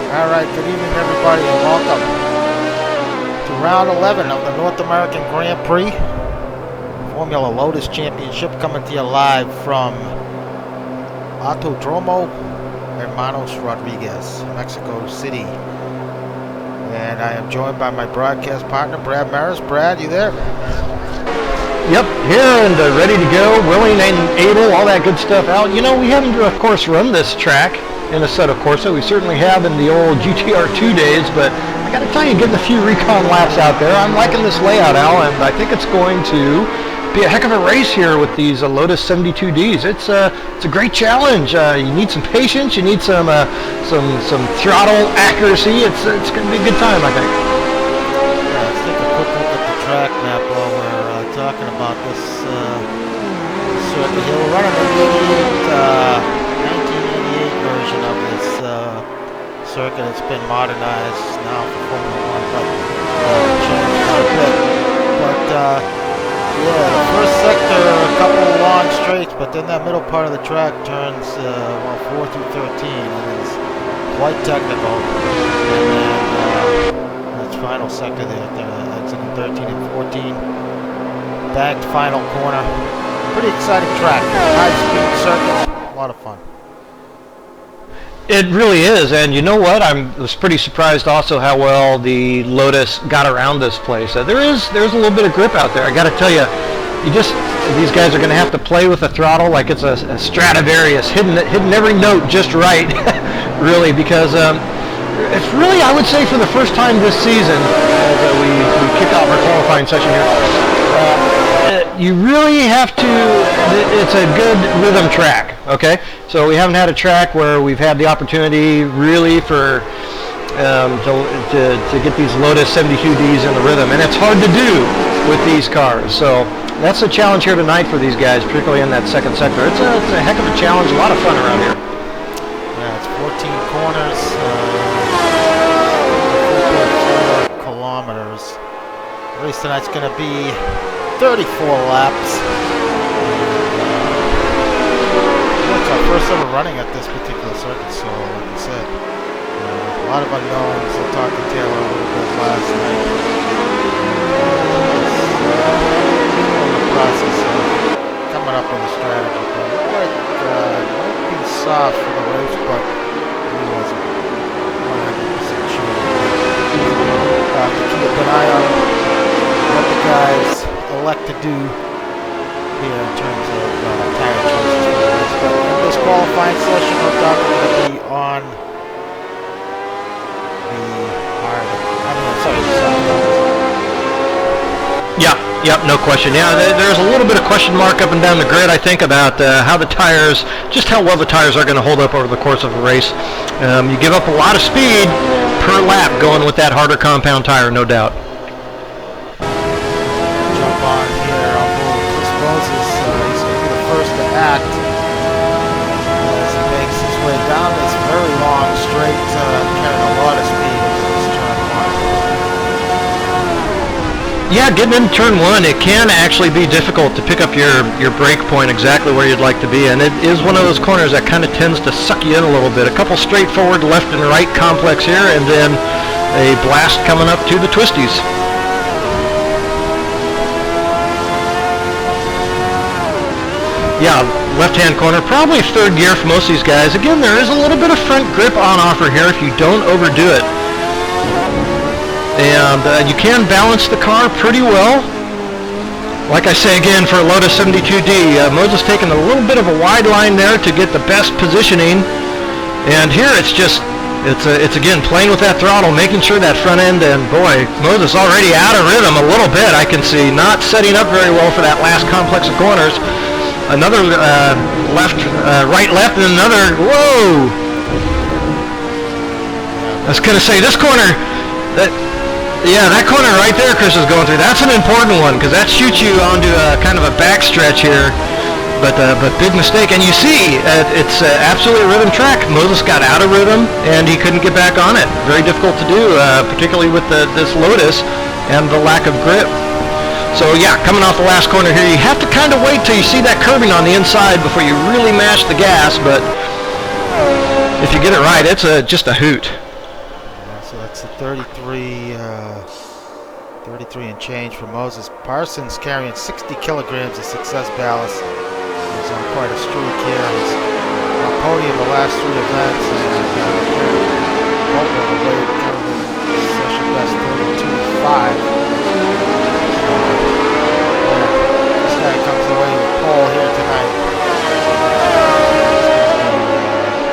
Alright, good evening everybody and welcome to round 11 of the North American Grand Prix Formula Lotus Championship, coming to you live from Autodromo Hermanos Rodriguez, Mexico City. And I am joined by my broadcast partner, Brad Maris. Brad, you there? Yep, here and ready to go, willing and able, all that good stuff out. You know, we haven't, of course, run this track in a set of Corsa. We certainly have in the old GTR2 days, but I got to tell you, getting a few recon laps out there, I'm liking this layout, Al, and I think it's going to be a heck of a race here with these Lotus 72Ds. It's a great challenge. You need some patience. You need some throttle accuracy. It's going to be a good time, I think. Yeah, let's take a quick look at the track map while we're talking about this circuit here. We're running the 1988 version of this circuit. It's been modernized now for Formula 1, but changed quite a bit. But yeah, the first sector, a couple of long straights, but then that middle part of the track turns 4 through 13. It is quite technical. And then its final sector there, exiting 13 and 14. Banked final corner. Pretty exciting track. High speed circuit. A lot of fun. It really is, and you know what? I was pretty surprised also how well the Lotus got around this place. There's a little bit of grip out there. I got to tell you, these guys are going to have to play with the throttle like it's a Stradivarius, hitting every note just right, really, because it's really, I would say, for the first time this season, as we kick off our qualifying session here. You really have to, it's a good rhythm track, okay? So we haven't had a track where we've had the opportunity really for, to get these Lotus 72Ds in the rhythm, and it's hard to do with these cars. So that's the challenge here tonight for these guys, particularly in that second sector. It's a heck of a challenge, a lot of fun around here. Yeah, it's 14 corners, 4.4 kilometers. The race tonight's going to be 34 laps. It's our first ever running at this particular circuit, so like I said, a lot of unknowns. I talked to Taylor a little bit last night. In the process of coming up with a strategy, but it might be soft for the race, but he wasn't 100% sure. To keep an eye on what the guys elect to do here in terms of tire choices for the race. But in this qualifying session, no doubt we're going to be on the Yep, no question. Yeah, there's a little bit of question mark up and down the grid, I think, about just how well the tires are going to hold up over the course of a race. You give up a lot of speed per lap going with that harder compound tire, no doubt. Jump on here on Chris Moses. He's going to be the first to act as he makes his way down this very long straight, carrying a lot of speed into this turn one. Yeah, getting into turn one, it can actually be difficult to pick up your brake point exactly where you'd like to be, and it is one of those corners that kind of tends to suck you in a little bit. A couple straightforward left and right complex here, and then a blast coming up to the twisties. Yeah, left-hand corner, probably third gear for most of these guys. Again, there is a little bit of front grip on offer here if you don't overdo it. And you can balance the car pretty well. Like I say again, for a Lotus 72D, Moses taking a little bit of a wide line there to get the best positioning. And here it's again playing with that throttle, making sure that front end, and boy, Moses already out of rhythm a little bit, I can see. Not setting up very well for that last complex of corners. Another right, left, and another, whoa! I was going to say, this corner, that corner right there Chris is going through, that's an important one, because that shoots you onto kind of a back stretch here, but big mistake. And you see, it's absolutely a rhythm track. Moses got out of rhythm, and he couldn't get back on it. Very difficult to do, particularly with this Lotus and the lack of grip. So yeah, coming off the last corner here, you have to kind of wait till you see that curbing on the inside before you really mash the gas, but if you get it right, it's just a hoot. It's a 33 and change for Moses. Parsons carrying 60 kilograms of success ballast. He's on quite a streak here. He's on podium the last 3 events. And the weight currently session best 32.5. This guy comes away with pole here tonight.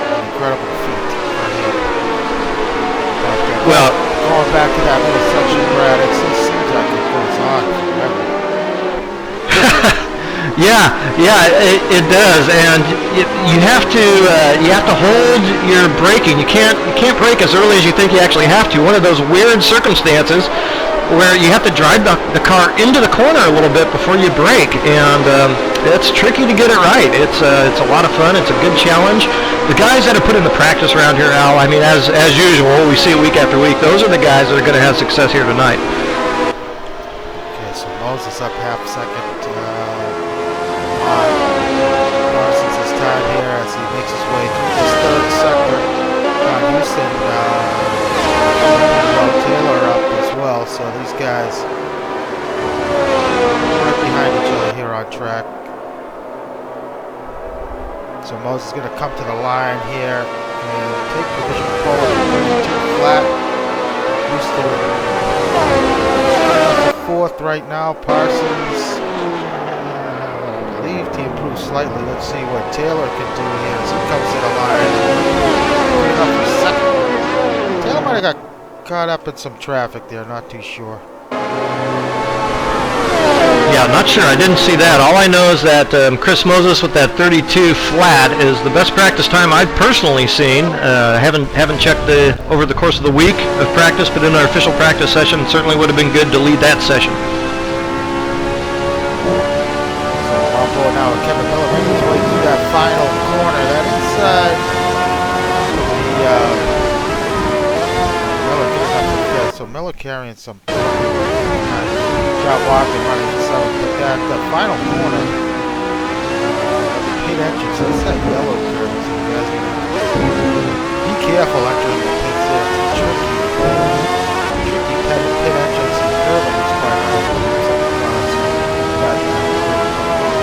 An incredible feat for him. Well, going back to that little section, Brad, it seems like it goes on forever. it does, and you have to hold your braking. You can't brake as early as you think you actually have to. One of those weird circumstances where you have to drive the car into the corner a little bit before you brake, and it's tricky to get it right. It's a lot of fun. It's a good challenge. The guys that have put in the practice around here, Al, I mean, as usual, we see it week after week. Those are the guys that are going to have success here tonight. Okay, so Moses up half a second on Parsons' time here as he makes his way through this third sector. Houston, Taylor up as well, so these guys right behind each other here on track. So Moses is going to come to the line here and take position forward at 32 flat. Houston for 4th right now. Parsons, I believe he improved slightly. Let's see what Taylor can do here as he comes to the line. Putting up for 2nd. Taylor might have got caught up in some traffic there, not too sure. Yeah, not sure. I didn't see that. All I know is that Chris Moses with that 32 flat is the best practice time I've personally seen. Haven't checked over the course of the week of practice, but in our official practice session, it certainly would have been good to lead that session. So on board now with Kevin Miller making his way through that final corner. That inside Miller getting up to 5th. So Miller carrying some job walking, running to 7th, but that the final corner, pit entrance, that's that yellow curve, so you guys be careful entering the pits there. It's a tricky pit entrance and curve on this part.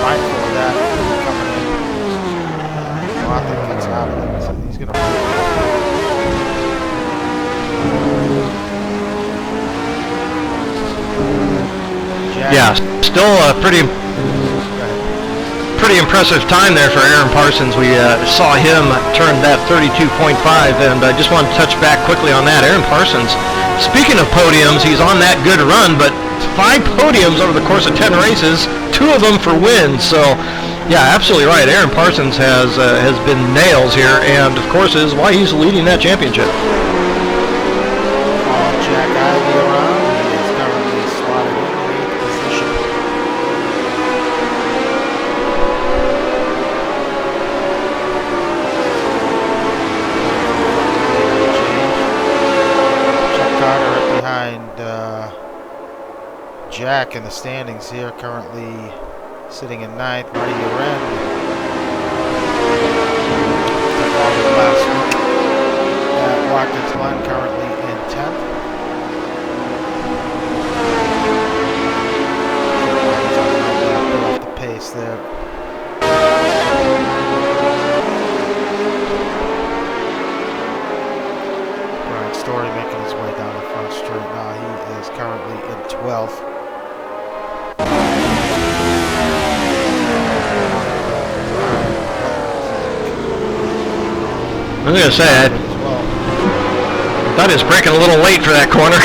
Mindful of that coming in. Martin gets out of it, so he's going to Yeah, still a pretty impressive time there for Aaron Parsons. We saw him turn that 32.5, and I just want to touch back quickly on that. Aaron Parsons, speaking of podiums, he's on that good run, but 5 podiums over the course of 10 races, 2 of them for wins. So, yeah, absolutely right. Aaron Parsons has been nails here, and of course is why he's leading that championship. Jack Ivey around. He is currently slotted in the 8th position. Chuck Carter right behind Jack in the standings here, currently sitting in 9th. Marty Uren took all the last week at Watkins Glen, currently in 10th. Off the pace there. Brian Story making his way down the front straight now. He is currently in 12th. I was going to say, I thought he was braking a little late for that corner.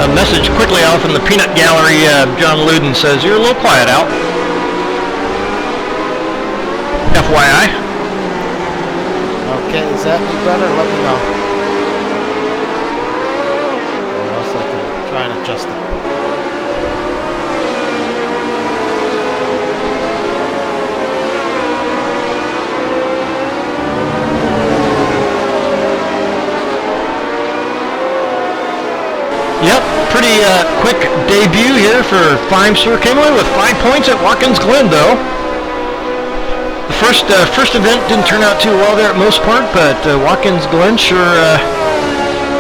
A message quickly off in the peanut gallery. John Luden says, "You're a little quiet out." FYI. Okay, is that any better? Let me know. Or else I can try and adjust it. pretty quick debut here for Feimster. Came away with 5 points at Watkins Glen, though. The first event didn't turn out too well there at most part, but Watkins Glen sure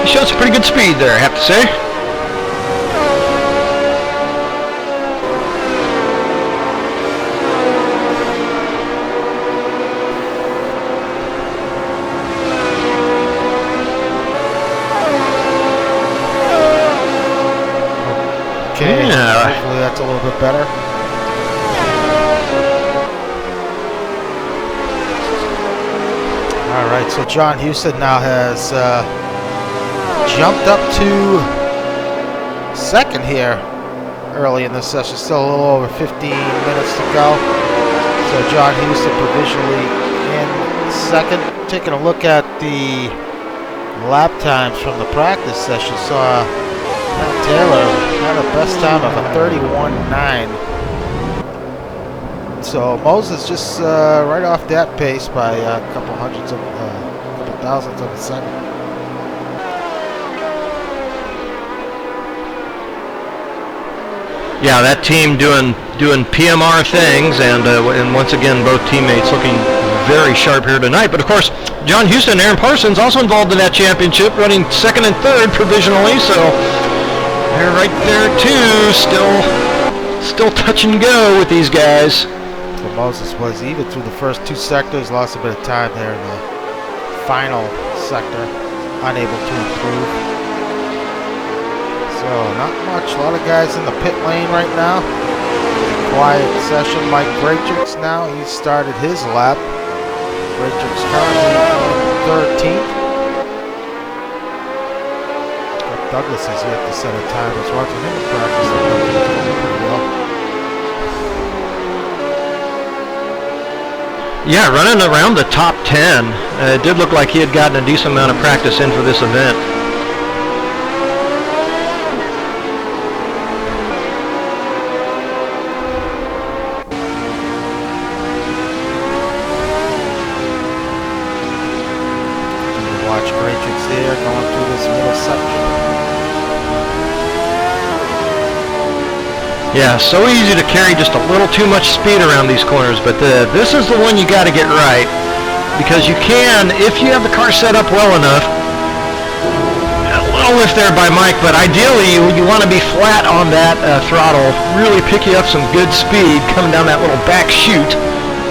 showed some pretty good speed there, I have to say. Okay, yeah. Hopefully that's a little bit better. All right, so John Houston now has jumped up to second here early in this session. Still a little over 15 minutes to go. So John Houston provisionally in second. Taking a look at the lap times from the practice session, saw Matt Taylor had a best time of a 31.9. So Moses just right off that pace by a couple thousandths of a second. Yeah, that team doing PMR things, and once again both teammates looking very sharp here tonight. But of course, John Houston and Aaron Parsons also involved in that championship, running second and third provisionally. So they're right there too, still touch and go with these guys. So Moses was even through the first two sectors, lost a bit of time there in the final sector, unable to improve. So not much, a lot of guys in the pit lane right now. Quiet session. Mike Graytrix now, he started his lap. Graytrix currently 13th. Douglas has yet to set a time. I was watching him in practice. Pretty well. Yeah, running around the top 10. It did look like he had gotten a decent amount of practice in for this event. Watch Graytrix there going through this middle section. Yeah, so easy to carry just a little too much speed around these corners, but this is the one you got to get right, because you can, if you have the car set up well enough, a little lift there by Mike, but ideally you want to be flat on that throttle, really pick you up some good speed coming down that little back chute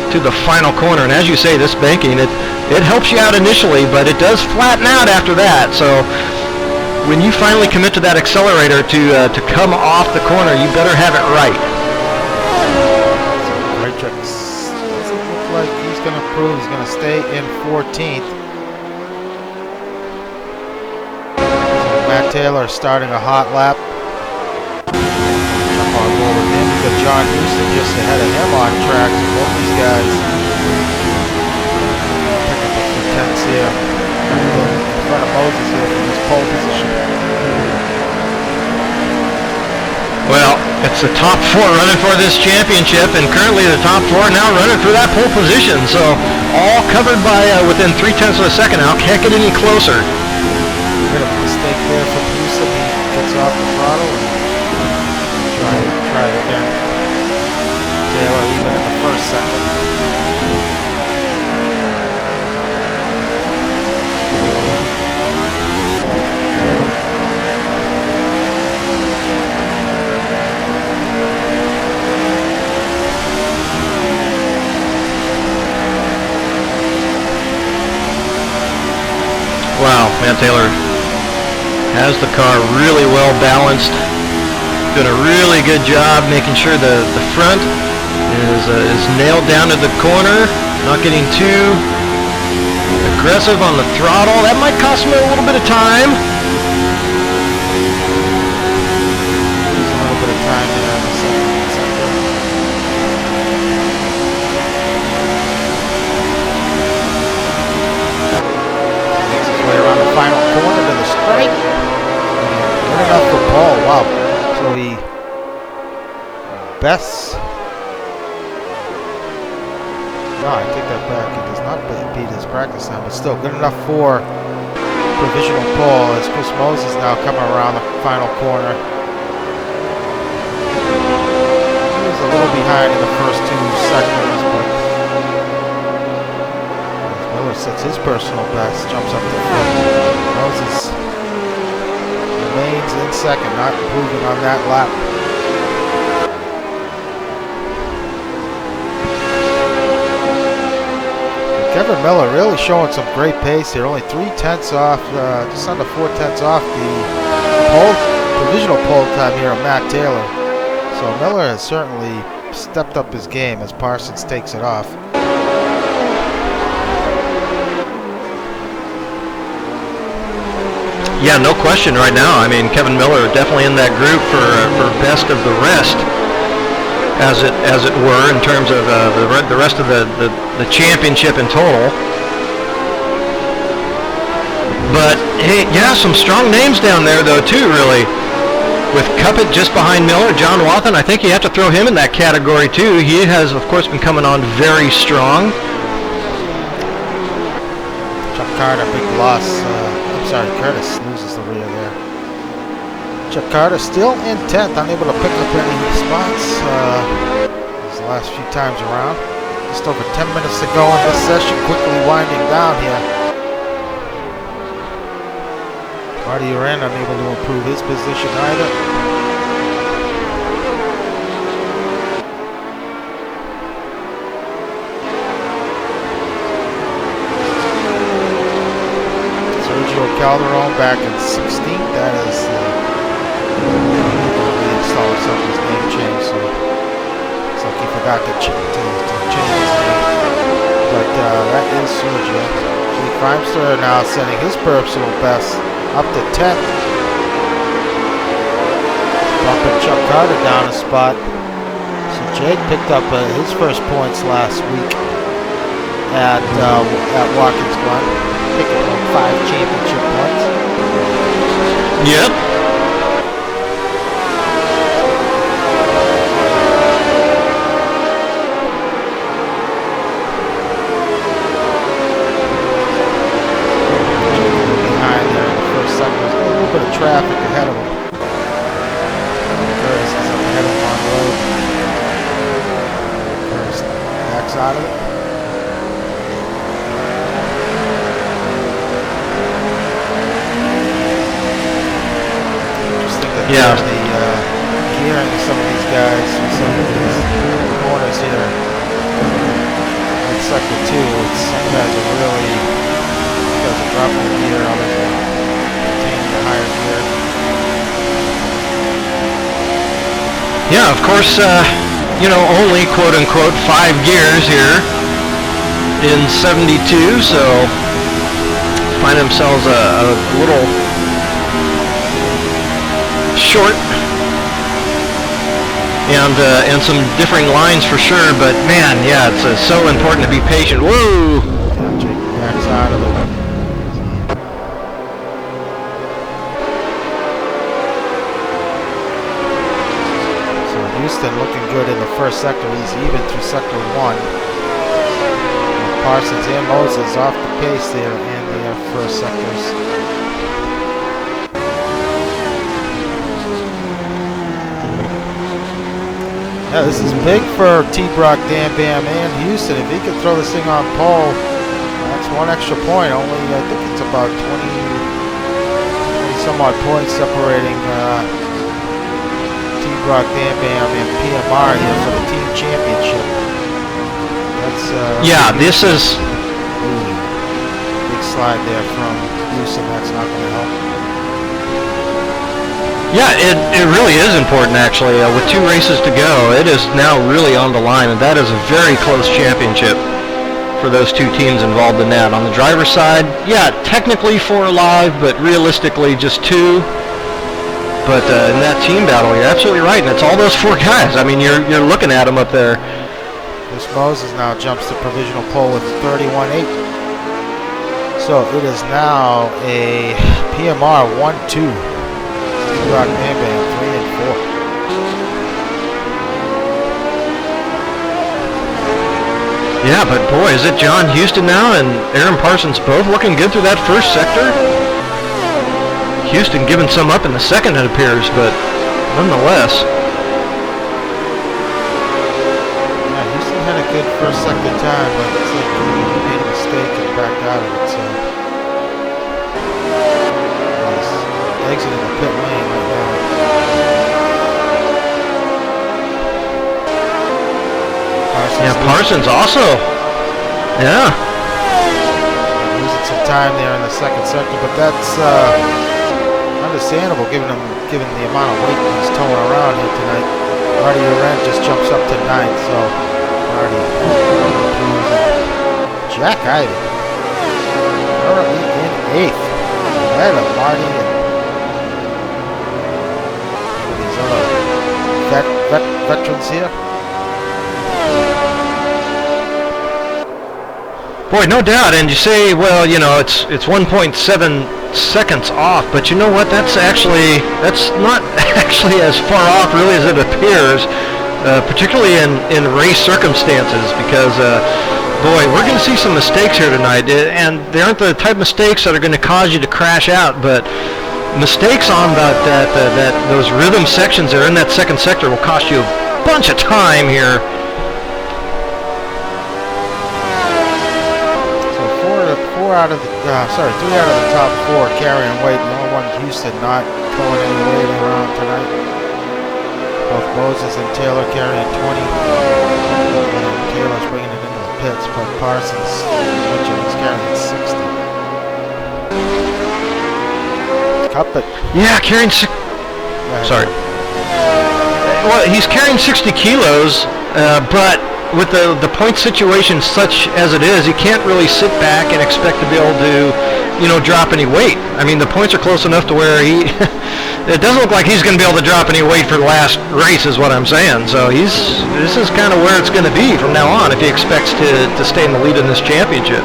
to the final corner. And as you say, this banking, it helps you out initially, but it does flatten out after that. So when you finally commit to that accelerator to come off the corner, you better have it right. Graytrix doesn't look like he's going to improve. He's going to stay in 14th. So Matt Taylor starting a hot lap. Jump on board with him. We've got John Houston just ahead of him on track. So both these guys picking up some tenths here. In front of Moses here from his pole position. Well, it's the top four running for this championship, and currently the top four now running for that pole position. So all covered by within 0.3 of a second now. Can't get any closer. Bit of a mistake there from Houston. He gets off the throttle and try it again. Taylor even in the first second. Wow, Matt Taylor has the car really well balanced. Doing a really good job making sure the front is nailed down to the corner, not getting too aggressive on the throttle. That might cost him a little bit of time. Losing a little bit of time there in the sector. Makes his way around the final corner to the straight. Good enough for Paul. Wow. So he best. No, I take that back. He does not beat his practice time, but still good enough for provisional pole as Chris Moses now coming around the final corner. behind in the first two sectors, but Miller sets his personal best, jumps up to fifth. Moses remains in second, not improving on that lap. Kevin Miller really showing some great pace here. Only 3/10 off, just under 4/10 off the provisional pole time here of Matt Taylor. So Miller has certainly stepped up his game as Parsons takes it off. Yeah, no question right now. I mean, Kevin Miller definitely in that group for best of the rest, as it were, in terms of the rest of the championship in total. But hey, yeah, some strong names down there though too, really. With Cuppet just behind Miller, John Wathan, I think you have to throw him in that category too. He has, of course, been coming on very strong. Chuck Carter, big loss. Curtis loses the rear there. Chuck Carter still in 10th, unable to pick up any spots these last few times around. Just over 10 minutes to go in this session, quickly winding down here. Marty Uren unable to improve his position either. Sergio Calderon back in 16th. That is reinstalled something's name change, so it's like he forgot to change his name. But that is Sergio. Jake Feimster now setting his personal best up to 10th. Bumping Chuck Carter down a spot. So Jake picked up his first points last week at Watkins Glen, picking up 5 championship points. Yep. Traffic ahead of him. Curtis is up ahead of him on the road. Curtis backs out of it. Interesting that there's the gearing of some of these guys, some of these corners here. In sector 2, some guys are really dropping the gear, others are higher gear. Yeah, of course, only quote-unquote 5 gears here in 72, so find themselves a little short and some differing lines for sure, but man, yeah, it's so important to be patient. Whoa! Jake backs out of it. Houston looking good in the first sector. He's even through sector 1. Parsons and Moses off the pace there in the first sectors. Yeah, this is big for T-Brock, Dan Bam, and Houston. If he can throw this thing on pole, that's 1 extra point. Only, I think it's about 20 some odd points separating T-Brock, Dan Bam, and PMR here for the team championship. That's this is big slide there from Houston. That's not going to help. Yeah, it really is important actually. With 2 races to go, it is now really on the line, and that is a very close championship for those 2 teams involved in that. On the driver's side, yeah, technically 4 alive, but realistically just 2. But in that team battle, you're absolutely right, and it's all those 4 guys. I mean, you're looking at them up there. Chris Moses now jumps to provisional pole with 31.8. So it is now a PMR 1-2. T-Brock, Dan Bam 3 and 4. Yeah, but boy, is it John Houston now and Aaron Parsons both looking good through that first sector? Houston giving some up in the second, it appears, but nonetheless. good first sector time, but it's like he made a mistake and backed out of it, so he's exiting the pit lane right now. Parsons also. Yeah. Losing some time there in the second sector, but that's understandable given the amount of weight he's towing around here tonight. R11 just jumps up to 9th, so Marty Jack Ivy currently in 8th. Ahead of Marty and these other veterans here. Boy, no doubt. And you say, well, you know, it's 1.7 seconds off, but you know what? That's not actually as far off really as it appears, particularly in race circumstances, because boy, we're going to see some mistakes here tonight, and they aren't the type of mistakes that are going to cause you to crash out, but mistakes on those rhythm sections there in that second sector will cost you a bunch of time here. Three out of the top 4 carrying weight. The only one, Houston, not pulling any weight around tonight. Both Moses and Taylor carrying 20. And Taylor's bringing it into the pits, but Parsons, he's carrying 60. Cuppet. Yeah, carrying sorry. Well, he's carrying 60 kilos, but with the point situation such as it is, he can't really sit back and expect to be able to, you know, drop any weight. I mean, the points are close enough to where it doesn't look like he's going to be able to drop any weight for the last race, is what I'm saying. So this is kind of where it's going to be from now on if he expects to stay in the lead in this championship.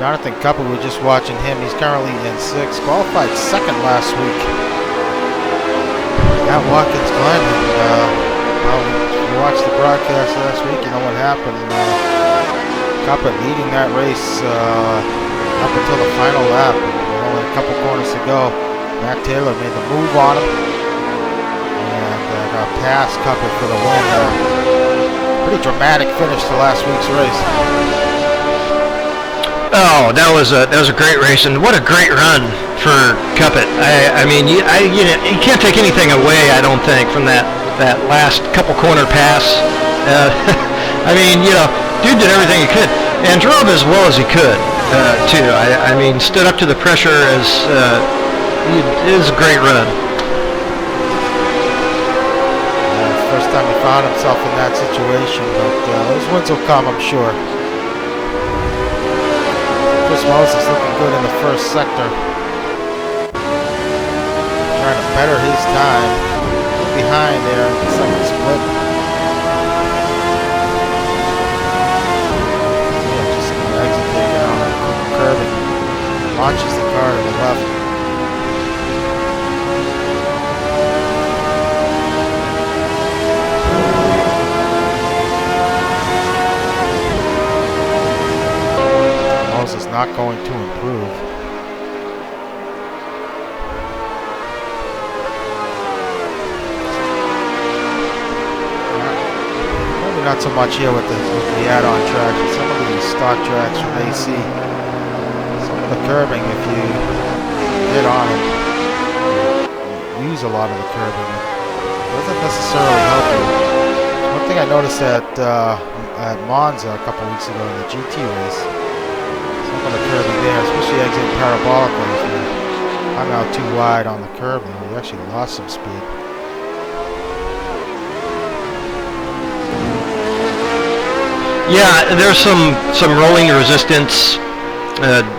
Jonathan Cuppet, we were just watching him. He's currently in 6th, qualified 2nd last week. At Watkins Glen, and we watched the broadcast last week. You know what happened? Cuppet leading that race up until the final lap. Only a couple corners to go. Matt Taylor made the move on him and got past Cuppet for the win. Pretty dramatic finish to last week's race. Oh, that was a great race, and what a great run for Cuppet. I mean, you can't take anything away, I don't think, from that last couple corner pass. I mean, you know, dude did everything he could, and drove as well as he could too. I mean, stood up to the pressure as it was a great run. First time he found himself in that situation, but those wins will come, I'm sure. Chris Moses looking good in the first sector. Trying to better his time. Behind there in the second split. Just an exit there down on the curve and launches the car to the left. Is not going to improve. Maybe not so much here with the add-on track, but some of these stock tracks from AC, some of the curbing, if you hit on it, you use a lot of the curbing, it doesn't necessarily help you. One thing I noticed at Monza a couple weeks ago in the GT race, on the curbing there, especially exiting parabolically. If you hung out too wide on the curbing, you actually lost some speed. Yeah, there's some rolling resistance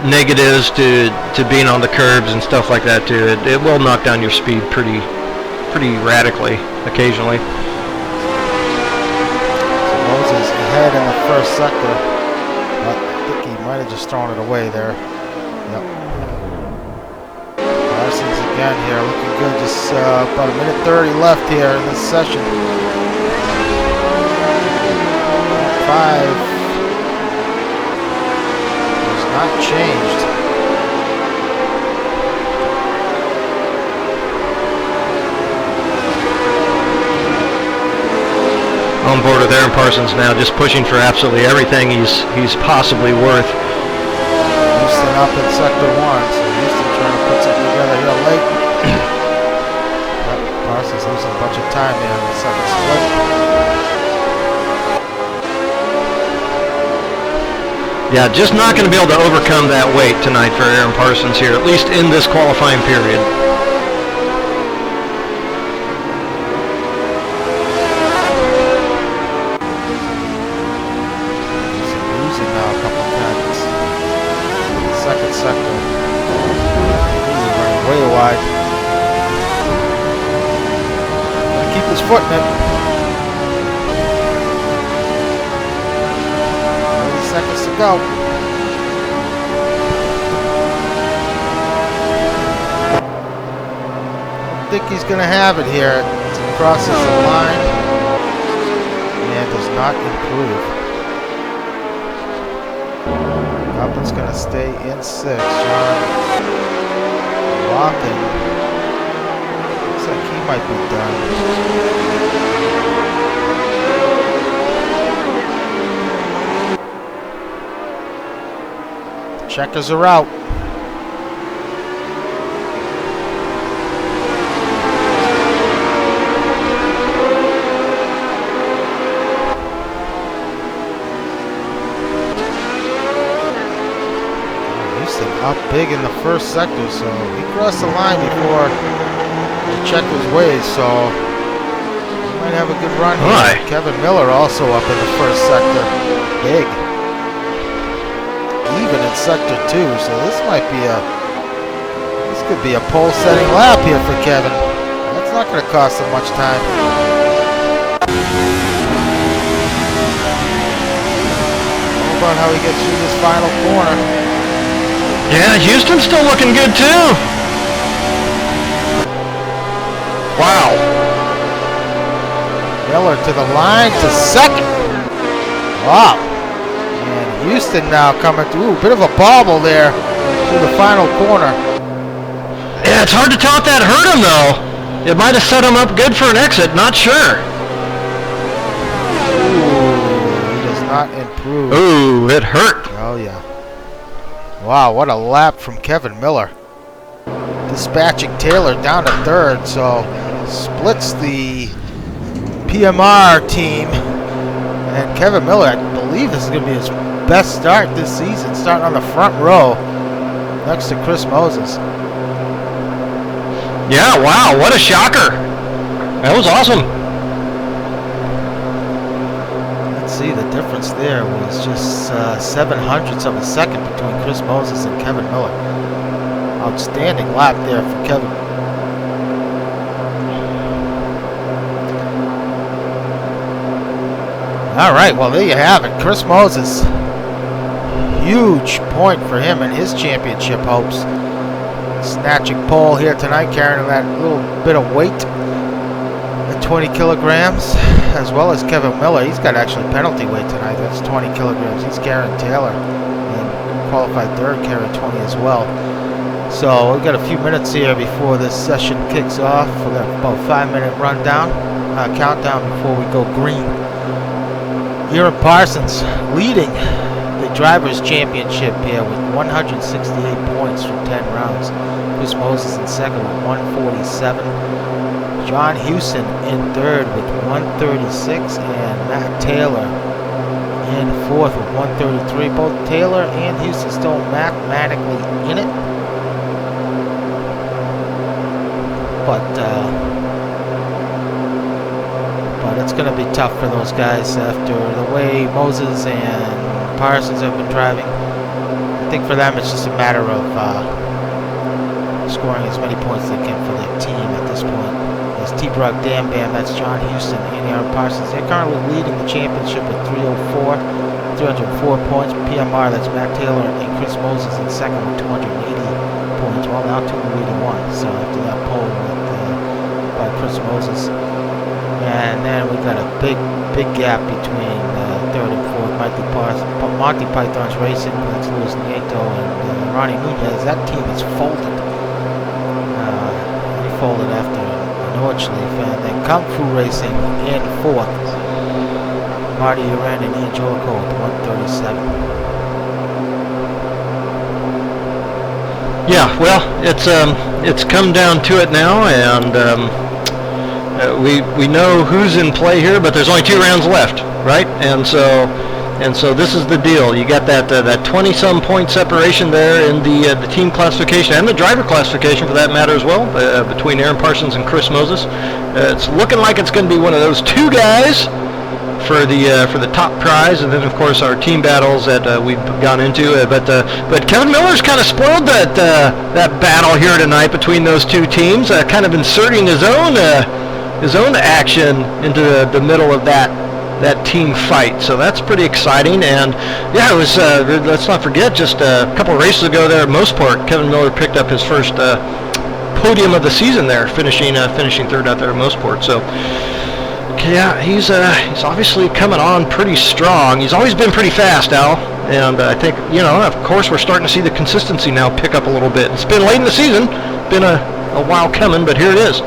negatives to being on the curbs and stuff like that too. It will knock down your speed pretty radically occasionally. So Moses ahead in the first sector. Might have just thrown it away there. Yep. Parsons again here, looking good. Just about a minute 30 left here in this session. 5 has not changed. on board with Aaron Parsons now, just pushing for absolutely everything he's possibly worth. Houston up in sector 1, so Houston trying to put something together here late. Parsons losing a bunch of time here in the second split. Yeah, just not going to be able to overcome that weight tonight for Aaron Parsons here, at least in this qualifying period. Foot in it. 30 seconds to go. I think he's going to have it here. He crosses the line and does not improve. Upland's going to stay in 6. John walking. Looks like he might be done. Checkers are out. Houston up big in the first sector, so he crossed the line before the checkers ways, so he might have a good run here. Right. Kevin Miller also up in the first sector. Big. Even in sector 2, so this could be a pole setting lap here for Kevin. That's not going to cost him much time. How about how he gets through this final corner? Yeah, Houston's still looking good too. Wow. Miller to the line to second. Wow. Houston now coming through. Bit of a bobble there through the final corner. Yeah, it's hard to tell if that hurt him, though. It might have set him up good for an exit. Not sure. Ooh, he does not improve. Ooh, it hurt. Oh, yeah. Wow, what a lap from Kevin Miller. Dispatching Taylor down to 3rd, so splits the PMR team. And Kevin Miller, I believe this is going to be his best start this season, starting on the front row next to Chris Moses. Yeah, wow, what a shocker. That was awesome. Let's see, the difference there was just 7/100ths of a second between Chris Moses and Kevin Miller. Outstanding lap there for Kevin. All right, well, there you have it. Chris Moses, huge point for him in his championship hopes. Snatching pole here tonight, carrying that little bit of weight at 20 kilograms, as well as Kevin Miller. He's got actually penalty weight tonight. That's 20 kilograms. He's carrying Taylor, and qualified 3rd, carrying 20 as well. So we've got a few minutes here before this session kicks off. We've got about a 5-minute rundown, countdown before we go green. Aaron Parsons leading the Drivers' Championship here with 168 points from 10 rounds. Chris Moses in second with 147. John Houston in 3rd with 136. And Matt Taylor in 4th with 133. Both Taylor and Houston still mathematically in it. But it's going to be tough for those guys after the way Moses and Parsons have been driving. I think for them it's just a matter of scoring as many points as they can for their team at this point. There's T-Brock Dam Bam, that's John Houston and Aaron Parsons. They're currently leading the championship with 304 points. PMR, that's Matt Taylor and Chris Moses in second with 280 points. Well, now 281. So after that pole by Chris Moses. And then we've got a big gap between 3rd and 4th. Monty Python's Racing, that's Luis Nieto and Ronnie Nunez. That team is folded. He folded after Nordschleife. And then Kung Fu Racing in 4th. Marty Uren and Ian Jolicoeur with 137. Yeah, well, it's come down to it now, and we know who's in play here, but there's only 2 rounds left, right? And so this is the deal. You got that 20-some point separation there in the team classification and the driver classification, for that matter, as well, between Aaron Parsons and Chris Moses. It's looking like it's going to be one of those 2 guys for the top prize, and then of course our team battles that we've gone into. But Kevin Miller's kind of spoiled that battle here tonight between those 2 teams, kind of inserting his own action into the middle of that team fight. So that's pretty exciting. And yeah, it was. Let's not forget, just a couple of races ago there at Mossport, Kevin Miller picked up his first podium of the season there, finishing 3rd out there at Mossport. So. Yeah, he's obviously coming on pretty strong. He's always been pretty fast, Al, and I think, of course, we're starting to see the consistency now pick up a little bit. It's been late in the season, been a while coming, but here it is.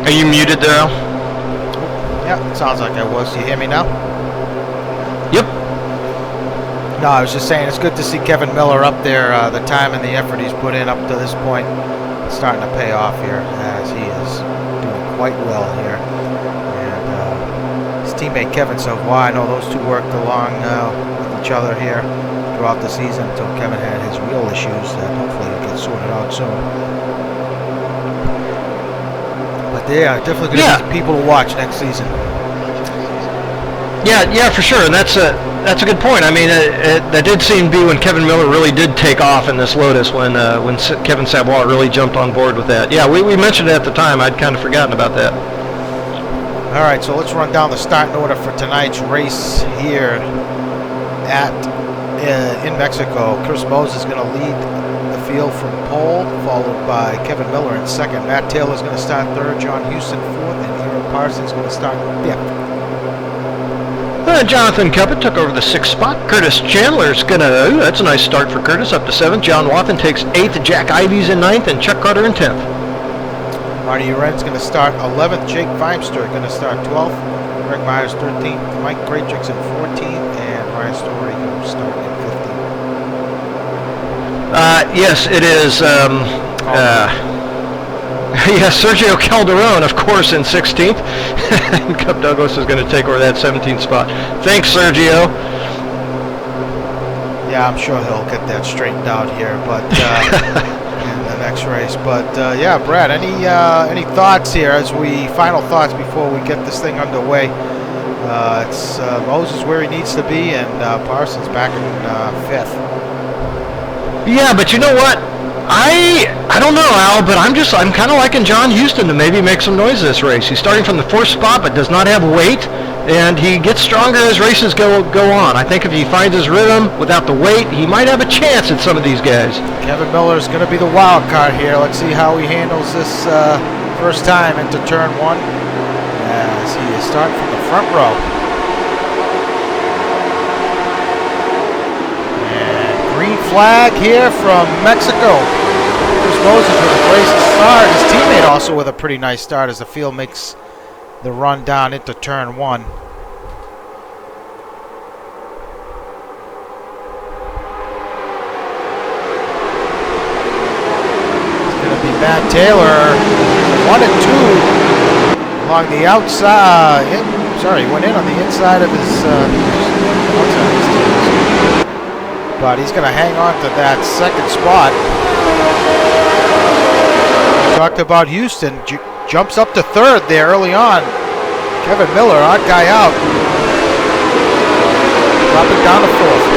Are you muted there, Al? Yeah, it sounds like I was. Do you hear me now? Yep. No, I was just saying it's good to see Kevin Miller up there. The time and the effort he's put in up to this point is starting to pay off here, as he is doing quite well here. And his teammate Kevin Savoy, I know those 2 worked along with each other here throughout the season until Kevin had his wheel issues that hopefully will get sorted out soon. But they are definitely going to be people to watch next season. Yeah, for sure, and that's a good point. I mean, that did seem to be when Kevin Miller really did take off in this Lotus, when Kevin Savoy really jumped on board with that. Yeah, we mentioned it at the time. I'd kind of forgotten about that. All right, so let's run down the starting order for tonight's race here in Mexico. Chris Moses is going to lead the field from pole, followed by Kevin Miller in 2nd. Matt Taylor is going to start 3rd, John Houston 4th, and Aaron Parsons is going to start 5th. Jonathan Cuppett took over the 6th spot. Curtis Chandler's that's a nice start for Curtis, up to 7th. John Wathen takes 8th. Jack Ivy's in 9th, and Chuck Carter in 10th. Marty Uren's going to start 11th. Jake Feimster going to start 12th. Greg Myers 13th. Mike Graytrix in 14th, and Ryan Story going to start in 15th. Yes, it is. Yes, Sergio Calderon, of course, in 16th. And Cup Douglas is going to take over that 17th spot. Thanks, Sergio. Yeah, I'm sure he'll get that straightened out here, but in the next race. But yeah, Brad, any thoughts here final thoughts before we get this thing underway? It's Moses where he needs to be, and Parsons back in 5th. Yeah, but you know what? I don't know, Al, but I'm kind of liking John Houston to maybe make some noise this race. He's starting from the 4th spot, but does not have weight, and he gets stronger as races go on. I think if he finds his rhythm without the weight, he might have a chance at some of these guys. Kevin Miller is going to be the wild card here. Let's see how he handles this first time into turn 1, as he is starting from the front row. Green flag here from Mexico. Chris Moses with a great start. His teammate also with a pretty nice start as the field makes the run down into turn 1. It's going to be Matt Taylor, 1 and 2 along the outside. Went in on the inside of his outside of his team. But he's going to hang on to that 2nd spot. We talked about Houston. Jumps up to 3rd there early on. Kevin Miller, odd guy out. Dropping down to 4th.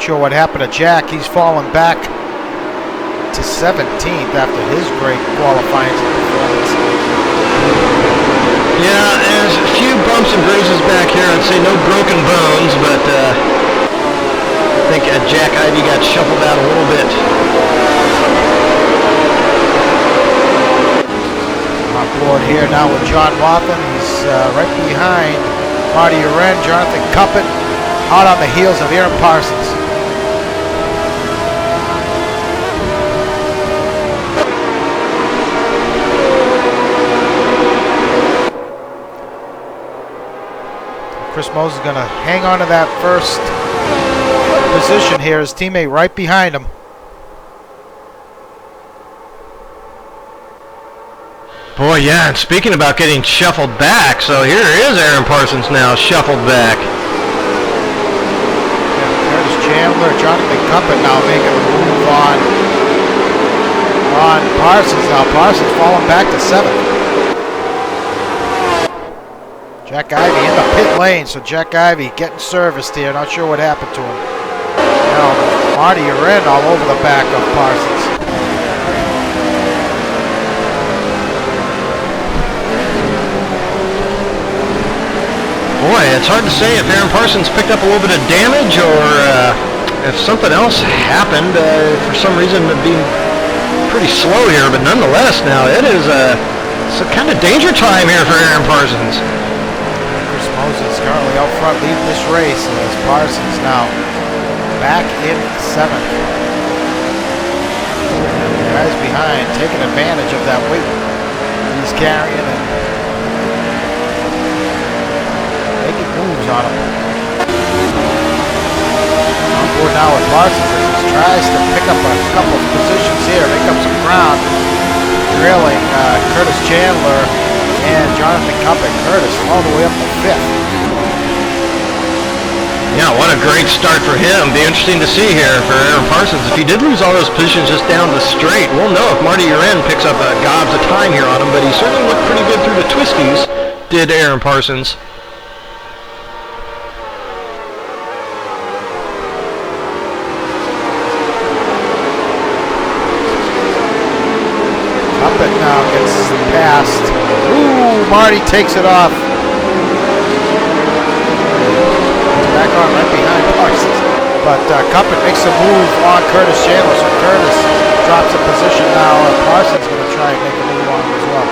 Sure what happened to Jack. He's fallen back to 17th after his great qualifying performance. Yeah, there's a few bumps and bruises back here. I'd say no broken bones, but I think Jack Ivy got shuffled out a little bit. On board here now with John Wathen. He's right behind Marty Uren, Jonathan Cuppett, hot on the heels of Aaron Parsons. Chris Moses is going to hang on to that first position here. His teammate right behind him. Boy, yeah, and speaking about getting shuffled back, so here is Aaron Parsons now shuffled back. Yeah, Curtis Chandler, Jonathan Cuppett now making a move on Parsons. Now Parsons falling back to 7th. Jack Ivey in the pit lane, so Jack Ivey getting serviced here. Not sure what happened to him. Now Marty Uren all over the back of Parsons. Boy, it's hard to say if Aaron Parsons picked up a little bit of damage or if something else happened. For some reason, being pretty slow here, but nonetheless, now it is it's a kind of danger time here for Aaron Parsons. Chris Moses currently out front leading this race as Parsons now back in 7th. The guys behind taking advantage of that weight he's carrying and making moves on him. On board now with Parsons as he tries to pick up a couple of positions here, make up some ground, trailing Curtis Chandler and Jonathan Cuppett. Curtis all the way up to 5th. Yeah, what a great start for him. Be interesting to see here for Aaron Parsons. If he did lose all those positions just down the straight, we'll know if Marty Uren picks up gobs of time here on him, but he certainly looked pretty good through the twisties, did Aaron Parsons. Cuppett now gets past. Ooh, Marty takes it off. Back on right behind Parsons. But Cuppett makes a move on Curtis Chandler, so Curtis drops a position now. Parsons going to try and make a move on him as well.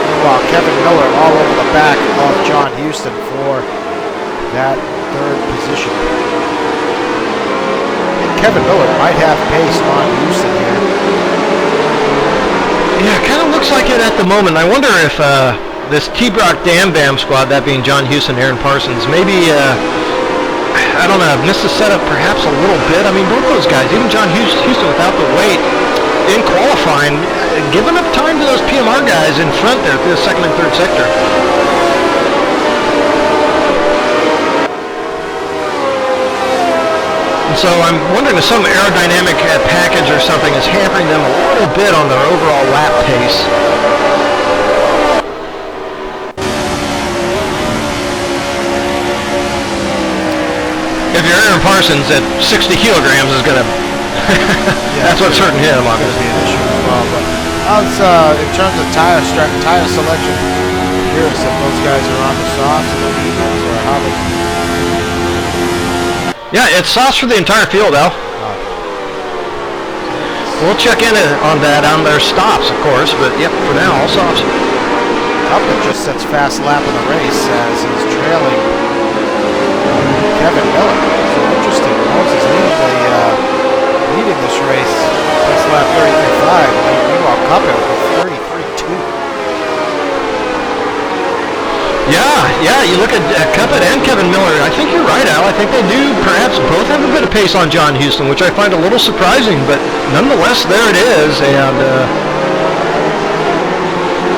Meanwhile, Kevin Miller all over the back of John Houston for that 3rd position. And Kevin Miller might have pace on Houston here. Yeah, it kind of looks like it at the moment. I wonder if this T-Brock Dam Bam squad, that being John Houston, Aaron Parsons, maybe, I don't know, missed the setup perhaps a little bit. I mean, both those guys, even John Houston without the weight, in qualifying, giving up time to those PMR guys in front there through the 2nd and 3rd sector. And so I'm wondering if some aerodynamic package or something is hampering them a little bit on their overall lap pace. If you're Aaron Parsons at 60 kilograms is going to, that's what's hurting him, obviously. Be an issue as well. But in terms of tire selection, curious if those guys are on the softs and the mediums or how they. Yeah, it's softs for the entire field, Al. We'll check in on that on their stops, of course, but yep, for now, all softs. Cuppett just sets fast lap in the race as he's trailing Kevin Miller. So interesting. Moses leading this race. That's lap 33.5. Meanwhile, Cuppett with 33.2. Yeah, you look at Cuppett and Kevin Miller. I think you're right, Al. I think they do perhaps both have a bit of pace on John Houston, which I find a little surprising, but nonetheless, there it is. And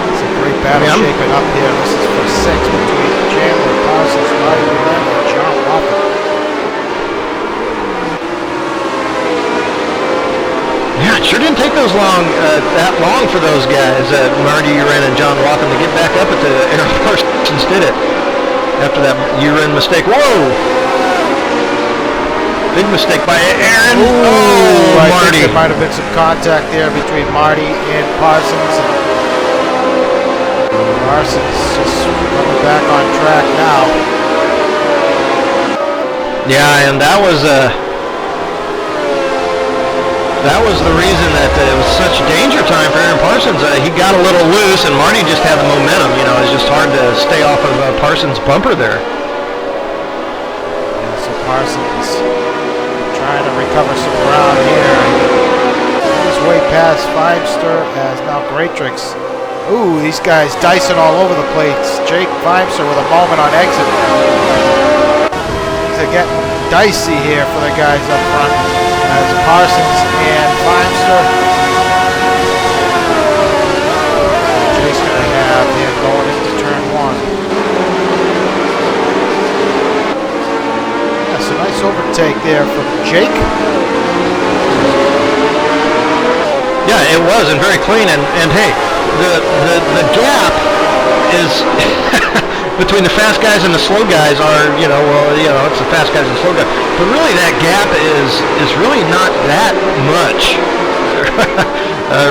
it's a great battle shaping up here. This is for 6 between Chandler, Parsons, Marty Uren, and John Wathen. Yeah, it sure didn't take that long for those guys, Marty Uren and John Wathen, to get back up at the Aaron Parsons did it after that Uren mistake. Whoa! Big mistake by Aaron. Ooh, I Marty. think there might have been some contact there between Marty and Parsons. Parsons just coming back on track now. Yeah, and that was that was the reason that it was such danger time for Aaron Parsons. He got a little loose, and Marty just had the momentum. You know, it's just hard to stay off of Parsons' bumper there. Yeah, so Parsons trying to recover some ground here. He's way past Feimster as now Greatrix. Ooh, these guys dicing all over the place. Jake Feimster with a moment on exit. Things are getting dicey here for the guys up front as Parsons and Feimster. Jake's going to have him going into turn one. That's a nice overtake there from Jake. Yeah, it was, and very clean. And hey, the gap is between the fast guys and the slow guys are, it's the fast guys and the slow guys. But really that gap is really not that much.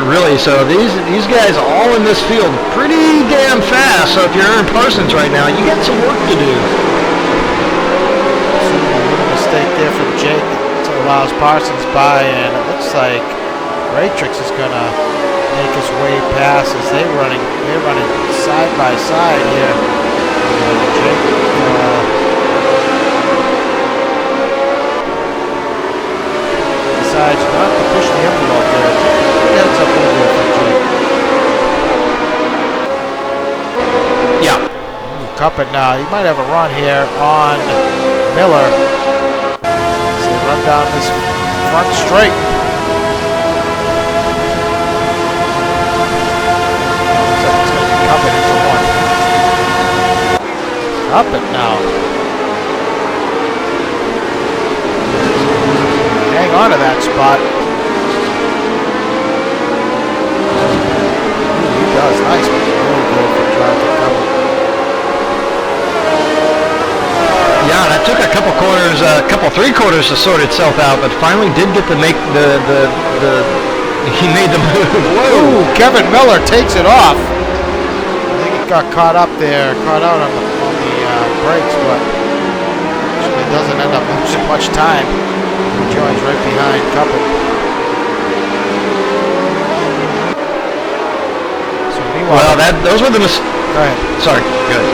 Really, so these guys all in this field pretty damn fast. So if you're Aaron Parsons right now, you got some work to do. So a little mistake there from Jake that allows Parsons by, and it looks like Greatrix is gonna make his way past as they're running side by side here. Jake decides not to push the envelope there. Heads up over there for Jake. Yeah. Cup it now. He might have a run here on Miller. So they run down this front straight. Up it into one. Up it now. Hang on to that spot. Ooh, he does. Nice. Really good for trying to cover. Yeah, that took a couple corners, three quarters to sort itself out, but finally did get to make he made the move. Whoa! Kevin Miller takes it off. Got caught up there, caught out on the brakes, but actually doesn't end up losing much time. He joins right behind Cuppet. So meanwhile, those were the go ahead. Sorry, good.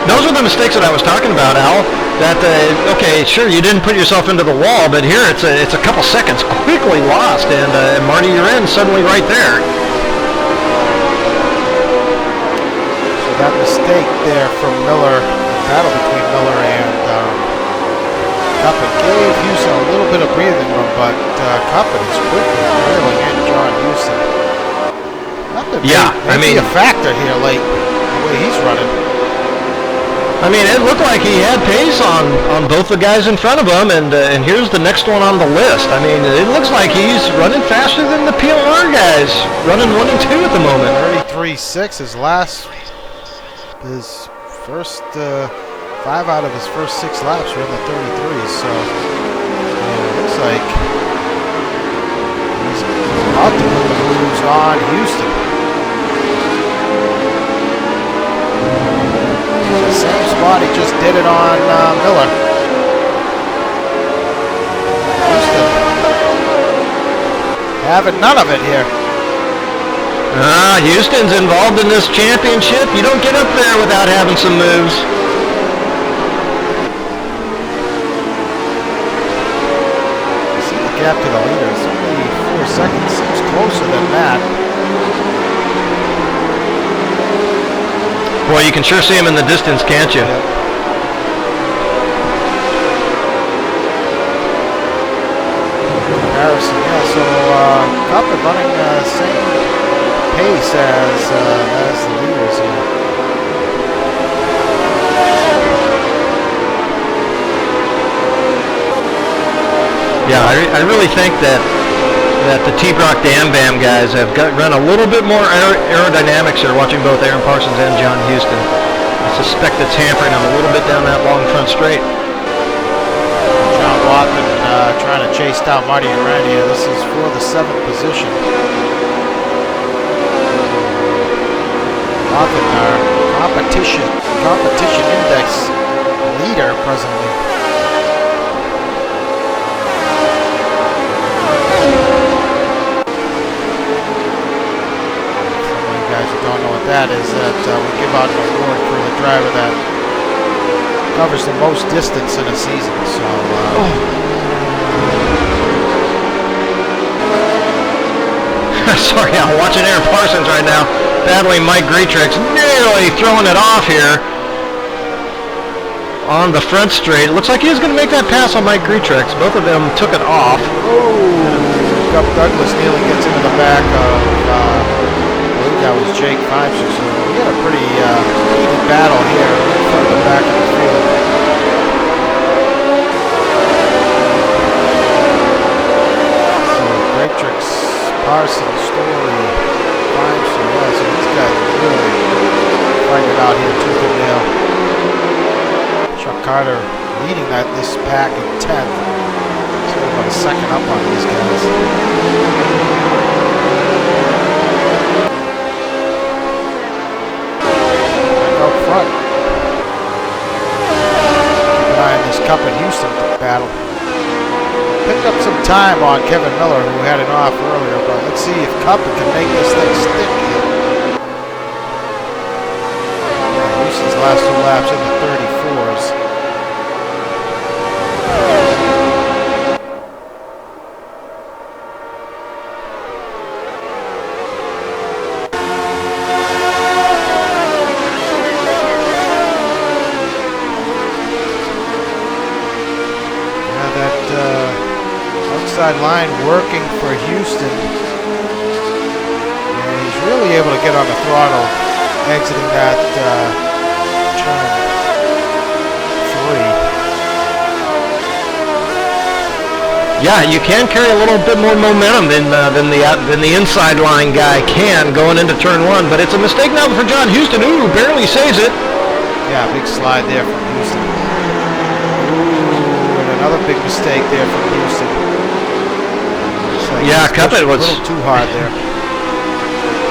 Those were the mistakes that I was talking about, Al. That okay, sure, you didn't put yourself into the wall, but here it's a couple seconds quickly lost, and Marty, you're in suddenly right there. That mistake there from Miller, the battle between Miller and Cuppet gave Houston a little bit of breathing room, but Cuppet is quickly railing in John Houston. Cuppet may be a factor here late, the way he's running. I mean, it looked like he had pace on both the guys in front of him, and here's the next one on the list. I mean, it looks like he's running faster than the PLR guys, running 1 and 2 at the moment. 33.6 his first 5 out of his first 6 laps were in the 33s, so it looks like he's about to put the moves on Houston. The same spot he just did it on Miller. Houston having none of it here. Houston's involved in this championship. You don't get up there without having some moves. See the gap to the leader. It's only 4 seconds. Seems closer than that. Boy, you can sure see him in the distance, can't you? Yep. Comparison, yeah. So Cup is running the same pace as the leaders here. Yeah, I really think that the T-Brock Dam Bam guys have run a little bit more aerodynamics here, watching both Aaron Parsons and John Houston. I suspect it's hampering them a little bit down that long front straight. John Watson trying to chase down Marty Urania. This is for the 7th position. Watson, our competition index leader presently. that is that we give out an award for the driver that covers the most distance in a season. So, sorry, I'm watching Aaron Parsons right now, battling Mike Greatrix, nearly throwing it off here on the front straight. It looks like he was going to make that pass on Mike Greatrix. Both of them took it off. Oh, Douglas nearly gets into the back of, I believe that was Jake Pipes. So we got a pretty heated battle here in front of the back of the field. So Greatrix, Parsons, Story, Pipes, so these guys are really fighting it out here tooth and nail. Chuck Carter leading this pack in 10th. So about a second up on these guys. Back up front. Keep an eye on this Cup at Houston battle. Picked up some time on Kevin Miller, who had it off earlier, but let's see if Cup can make this thing stick here. Houston's last 2 laps in the 34s. Line working for Houston, and he's really able to get on the throttle exiting that turn 3. Yeah, you can carry a little bit more momentum than the inside line guy can going into turn 1, but it's a mistake now for John Houston. Ooh, barely saves it. Yeah, big slide there from Houston. Ooh, and another big mistake there from Houston. Yeah, Cuppet was a little too hard there.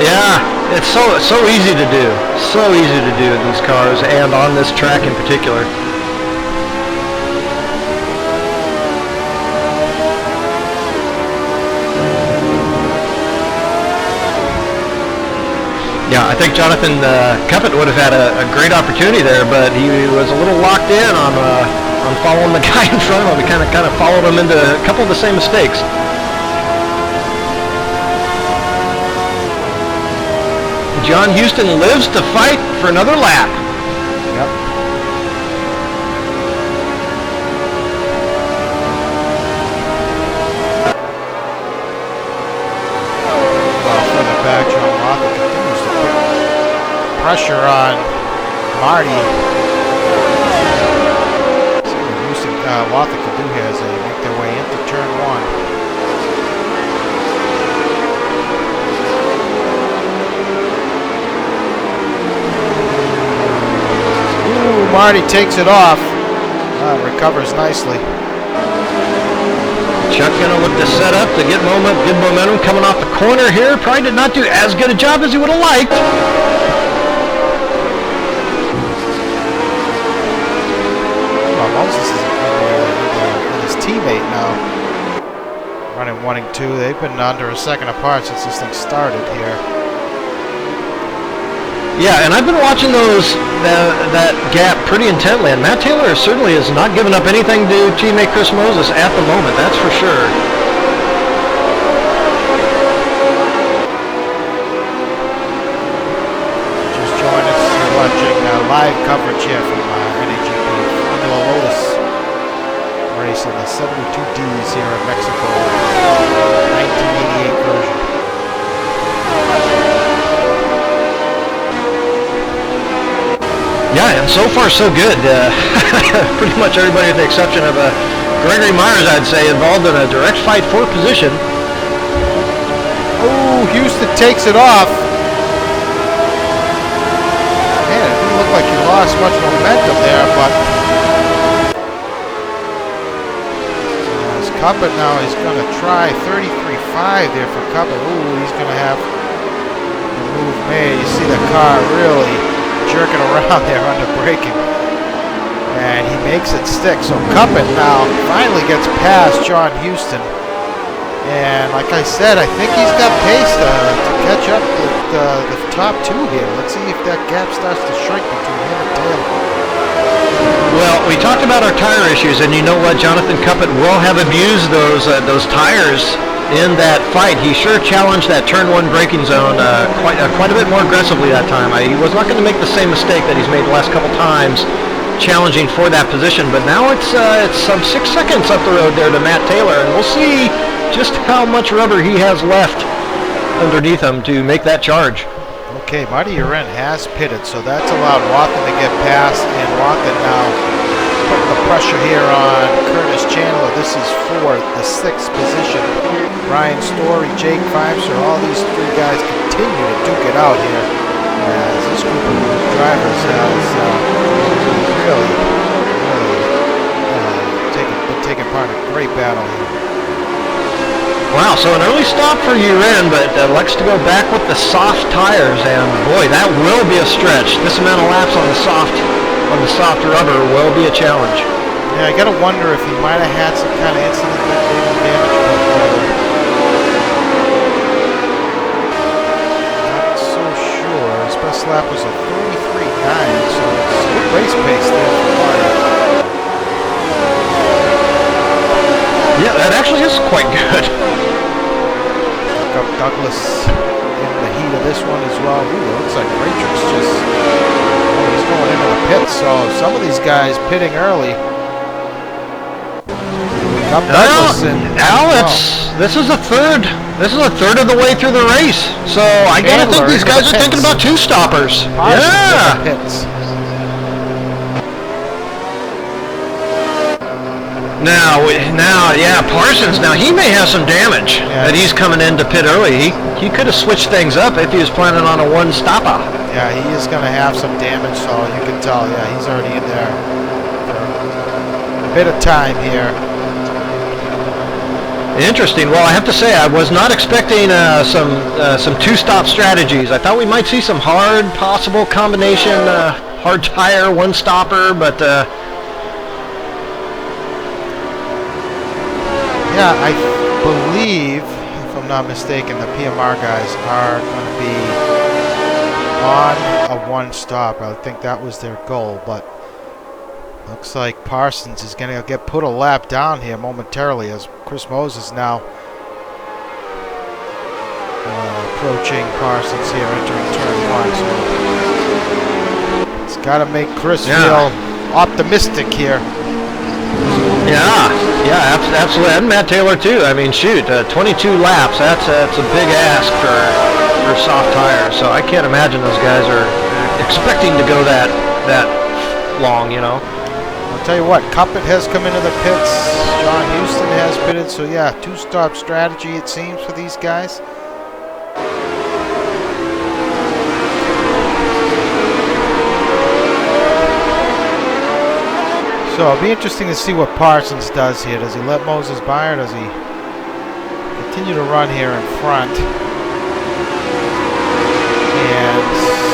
Yeah, it's so easy to do. So easy to do in these cars and on this track in particular. Yeah, I think Jonathan Cuppet would have had a great opportunity there, but he was a little locked in on following the guy in front of him. He kind of followed him into a couple of the same mistakes. John Houston lives to fight for another lap. Yep. Well, further back, John Watha continues to put pressure on Marty. See what Houston Watha can do here as they make their way into turn 1. Marty takes it off. Recovers nicely. Chuck gonna look to set up to get good momentum coming off the corner here. Probably did not do as good a job as he would have liked. Well, Moses is and his teammate now. Running 1 and 2. They've been under a second apart since this thing started here. Yeah, and I've been watching that gap pretty intently, and Matt Taylor certainly has not given up anything to teammate Chris Moses at the moment, that's for sure. Just join us, you're watching live coverage here from NAGP on the Lotus race in the 72Ds here in Mexico, 1988 version. Yeah, and so far so good. Pretty much everybody with the exception of Gregory Myers, I'd say, involved in a direct fight for position. Oh, Houston takes it off. Man, it didn't look like he lost much momentum there, but Cuppet now is going to try 33.5 there for Cuppet. Ooh, he's going to have the move made. You see the car really jerking around there under braking. And he makes it stick. So Cuppet now finally gets past John Houston And like I said, I think he's got pace to catch up with the top two here. Let's see if that gap starts to shrink between him and Taylor. Well, we talked about our tire issues, and you know what? Jonathan Cuppett will have abused those tires in that fight. He sure challenged that turn one braking zone quite a bit more aggressively that time. He was not going to make the same mistake that he's made the last couple times, challenging for that position. But now it's some 6 seconds up the road there to Matt Taylor, and we'll see just how much rubber he has left underneath him to make that charge. Okay, Marty Uren has pitted, so that's allowed Wathan to get past, and Wathan now putting the pressure here on Curtis Chandler. This is for the 6th position. Ryan Story, Jake Fimser, all these three guys continue to duke it out here as this group of drivers has really been taking part in a great battle here. Wow, so an early stop for Uren, but elects to go back with the soft tires, and boy, that will be a stretch. This amount of laps on the soft rubber will be a challenge. Yeah, I gotta wonder if he might have had some kind of incident that gave him damage, but not so sure. His best lap was a 33.9, so it's a good race pace there for Marty. Yeah, that actually is quite good. Up Douglas in the heat of this one as well. Ooh, it looks like Matrix just he's going into the pits. So some of these guys pitting early. Up Douglas and this is a third. This is a third of the way through the race. So I gotta think these guys are thinking about two stoppers. Yeah. Pits. Now, yeah, Parsons. Now he may have some damage that he's coming in to pit early. He could have switched things up if he was planning on a one stopper. Yeah, he is going to have some damage, so you can tell. Yeah, he's already in there for a bit of time here. Interesting. Well, I have to say I was not expecting some two-stop strategies. I thought we might see some hard possible combination, hard tire, one stopper, but. Yeah, I believe, if I'm not mistaken, the PMR guys are going to be on a one stop. I think that was their goal, but looks like Parsons is going to get put a lap down here momentarily as Chris Moses now approaching Parsons here, entering turn one. So it's got to make Chris feel optimistic here. Yeah, absolutely. And Matt Taylor too. I mean, shoot, 22 laps. That's a big ask for soft tires. So I can't imagine those guys are expecting to go that long. You know. I'll tell you what. Cuppett has come into the pits. John Houston has pitted. So yeah, two-stop strategy it seems for these guys. So it'll be interesting to see what Parsons does here. Does he let Moses by, or does he continue to run here in front and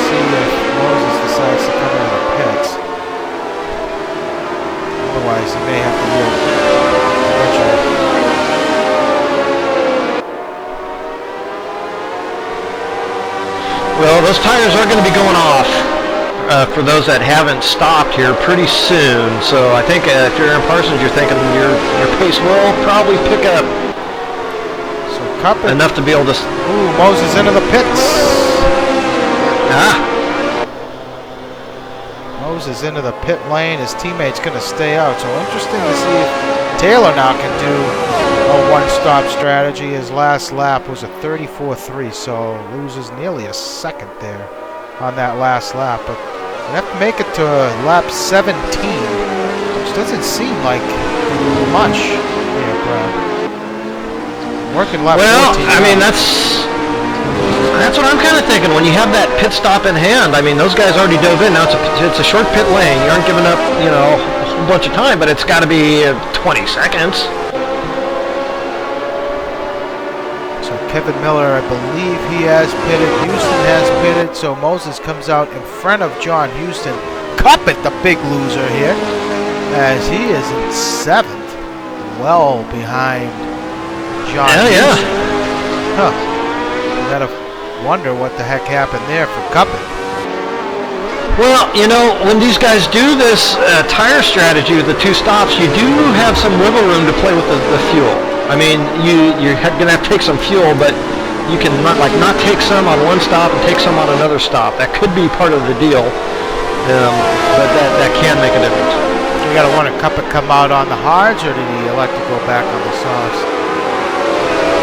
see if Moses decides to come into the pits? Otherwise, he may have to yield Richard. Well, those tires are going to be going off. For those that haven't stopped here pretty soon. So I think if you're in Parsons, you're thinking your pace will probably pick up enough to be able to... Ooh, Moses into the pits. Moses into the pit lane. His teammate's going to stay out. So interesting to see if Taylor now can do a one-stop strategy. His last lap was a 34.3, so loses nearly a second there on that last lap. But they have to make it to lap 17, which doesn't seem like much here, Brad. Working lap 14. I mean, that's what I'm kind of thinking. When you have that pit stop in hand, I mean, those guys already dove in. Now it's a short pit lane. You aren't giving up, a whole bunch of time, but it's got to be 20 seconds. Kevin Miller, I believe he has pitted. Houston has pitted, so Moses comes out in front of John Houston. Cuppett, the big loser here, as he is in 7th, well behind John. Yeah. Huh. You gotta wonder what the heck happened there for Cuppet. Well, you know, when these guys do this tire strategy with the 2 stops, you do have some wiggle room to play with the fuel. I mean, you're going to have to take some fuel, but you can not take some on one stop and take some on another stop. That could be part of the deal, but that can make a difference. You gotta wonder, Cuppet come out on the hards, or did he elect to go back on the softs?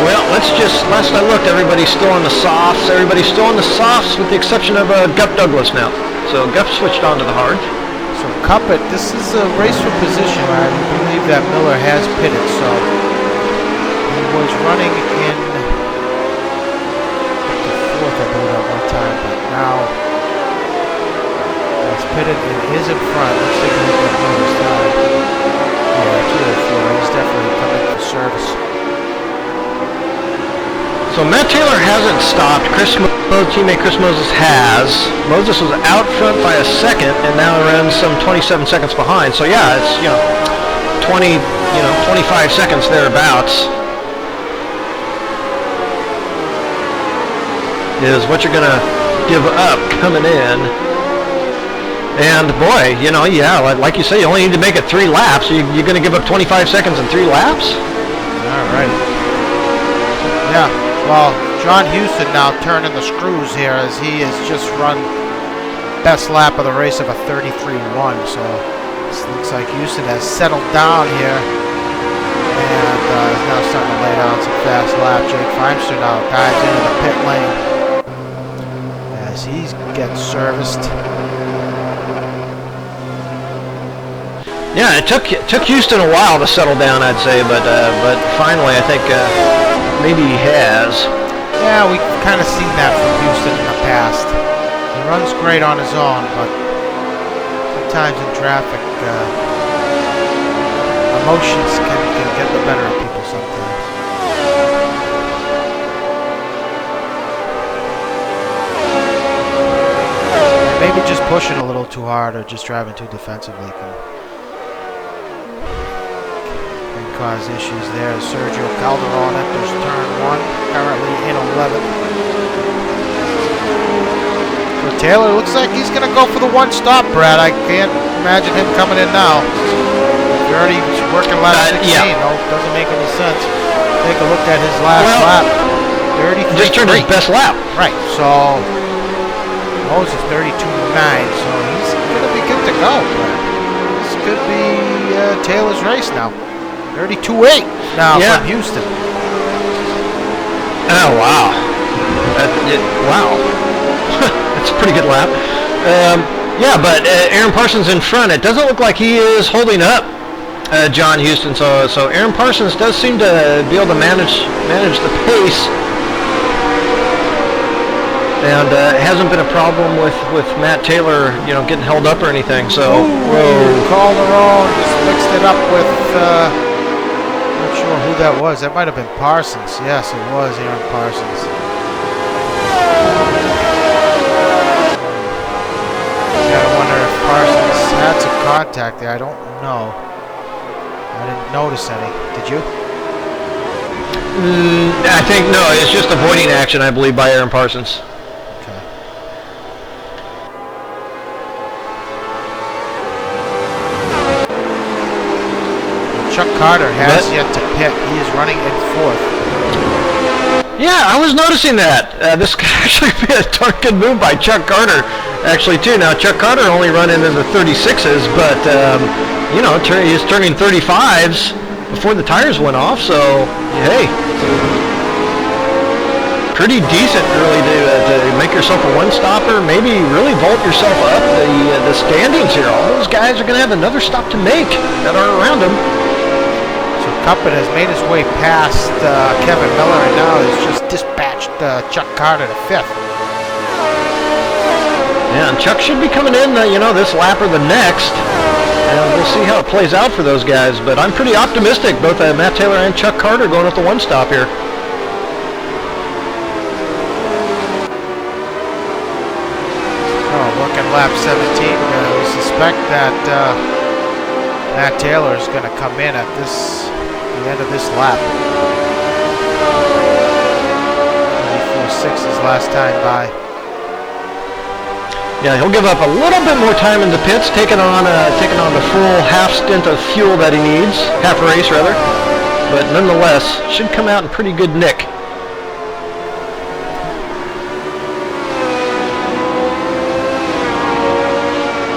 Well, last I looked, everybody's still on the softs. Everybody's still on the softs with the exception of Gup Douglas now. So Gup switched on to the hard. So Cuppet, this is a race for position. I believe that Miller has pitted, so he was running in the 4th, I believe, at one time, but now he's pitted and is in front. Let's take a look at Miller's time. Yeah, 204. He's definitely coming for service. So Matt Taylor hasn't stopped. Teammate Chris Moses has. Moses was out front by a second, and now runs some 27 seconds behind. So yeah, it's 25 seconds thereabouts is what you're gonna give up coming in. And boy, yeah, like you say, you only need to make it 3 laps. You're gonna give up 25 seconds in 3 laps? All right. Yeah. Well, John Houston now turning the screws here as he has just run best lap of the race of a 33-1. So this looks like Houston has settled down here and is now starting to lay down some fast lap. Jake Feimster now dives into the pit lane as he gets serviced. Yeah, it took Houston a while to settle down, I'd say, but finally, I think maybe he has. Yeah, we've kind of seen that from Houston in the past. He runs great on his own, but sometimes in traffic, emotions can get the better of people sometimes. Maybe just pushing a little too hard or just driving too defensively can cause issues there. Sergio Calderon enters turn 1, currently in 11th. So Taylor looks like he's going to go for the 1 stop, Brad. I can't imagine him coming in now. You're already working lap 16. Yeah. No, doesn't make any sense. Take a look at his last lap. 33. Just turned his best lap. Right, so Moses 32.9, so he's going to be good to go. But this could be Taylor's race now. 32.8 now from Houston. Oh, wow. Wow. That's a pretty good lap. Yeah, but Aaron Parsons in front. It doesn't look like he is holding up John Houston. So Aaron Parsons does seem to be able to manage the pace. And it hasn't been a problem with Matt Taylor, getting held up or anything. So, Calderon just mixed it up with, not sure who that was. That might have been Parsons. Yes, it was Aaron Parsons. I wonder if Parsons had some contact there. I don't know. I didn't notice any. Did you? I think, no, it's just avoiding action, I believe, by Aaron Parsons. Chuck Carter has yet to pit. He is running in 4th. Yeah, I was noticing that. This could actually be a darn good move by Chuck Carter, actually, too. Now, Chuck Carter only running in the 36s, but, he's turning 35s before the tires went off, so, hey. Pretty decent, really, to make yourself a 1-stopper, maybe really vault yourself up the standings here. All those guys are going to have another stop to make that are around them. Cuppet has made his way past Kevin Miller and now has just dispatched Chuck Carter to 5th. Yeah, and Chuck should be coming in, this lap or the next. And we'll see how it plays out for those guys. But I'm pretty optimistic, both Matt Taylor and Chuck Carter going at the 1-stop here. Oh, working lap 17. We suspect that Matt Taylor is going to come in at the end of this lap. 34.6 his last time by. Yeah, he'll give up a little bit more time in the pits, taking on the full half stint of fuel that he needs, half race rather. But nonetheless, should come out in pretty good nick.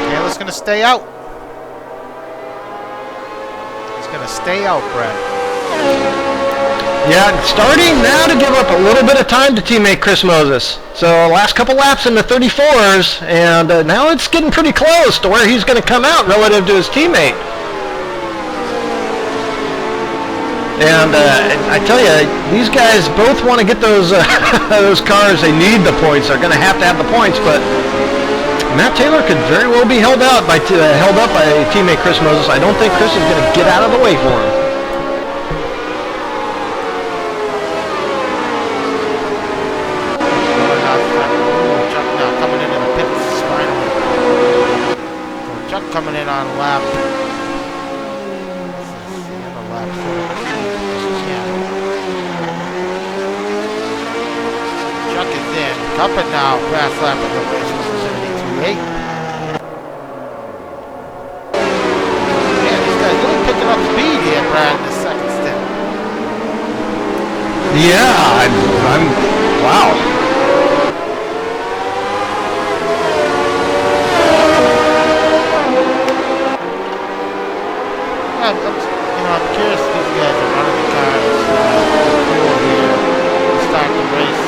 Taylor's gonna stay out. He's gonna stay out, Brad. Yeah, starting now to give up a little bit of time to teammate Chris Moses. So last couple laps in the 34s, and now it's getting pretty close to where he's going to come out relative to his teammate. And I tell you, these guys both want to get those those cars. They need the points. They're going to have the points, but Matt Taylor could very well be held up by teammate Chris Moses. I don't think Chris is going to get out of the way for him. Coming in on lap. Chuck is in. Cup it now. Fast lap of the race. 72.8. Man, these guys really picking up speed here, Brad, in the second stint. Yeah, I'm wow. I'm curious if these guys are running the cars fuel here to start the race.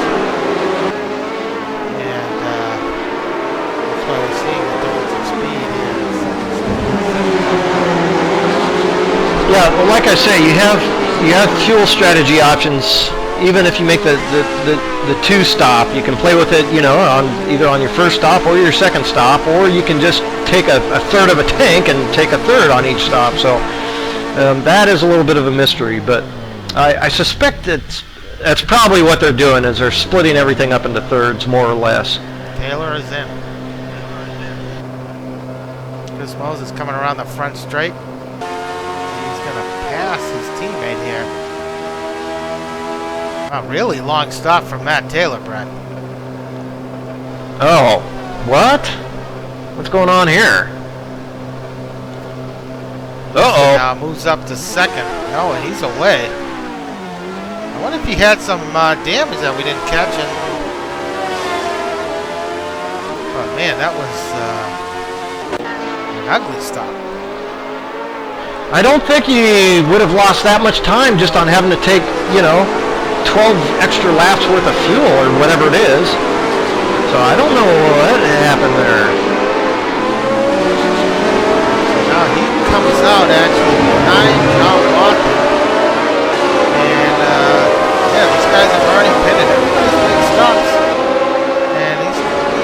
And that's why we're seeing the difference in speed here. Yeah, well, like I say, you have fuel strategy options. Even if you make the two stop, you can play with it, on either on your first stop or your second stop, or you can just take a third of a tank and take a third on each stop. So that is a little bit of a mystery, but I suspect that's probably what they're doing, is they're splitting everything up into thirds, more or less. Taylor is in. Chris Moses coming around the front straight. He's going to pass his teammate here. A really long stop from Matt Taylor, Brad. Oh, what? What's going on here? Uh-oh. Now moves up to second. Oh, and he's away. I wonder if he had some damage that we didn't catch. Oh, man, that was an ugly stop. I don't think he would have lost that much time just on having to take, 12 extra laps worth of fuel or whatever it is. So I don't know what happened there. Now he comes out actually behind John Walker. And these guys have already pitted. Everybody's big stops. And he's going to be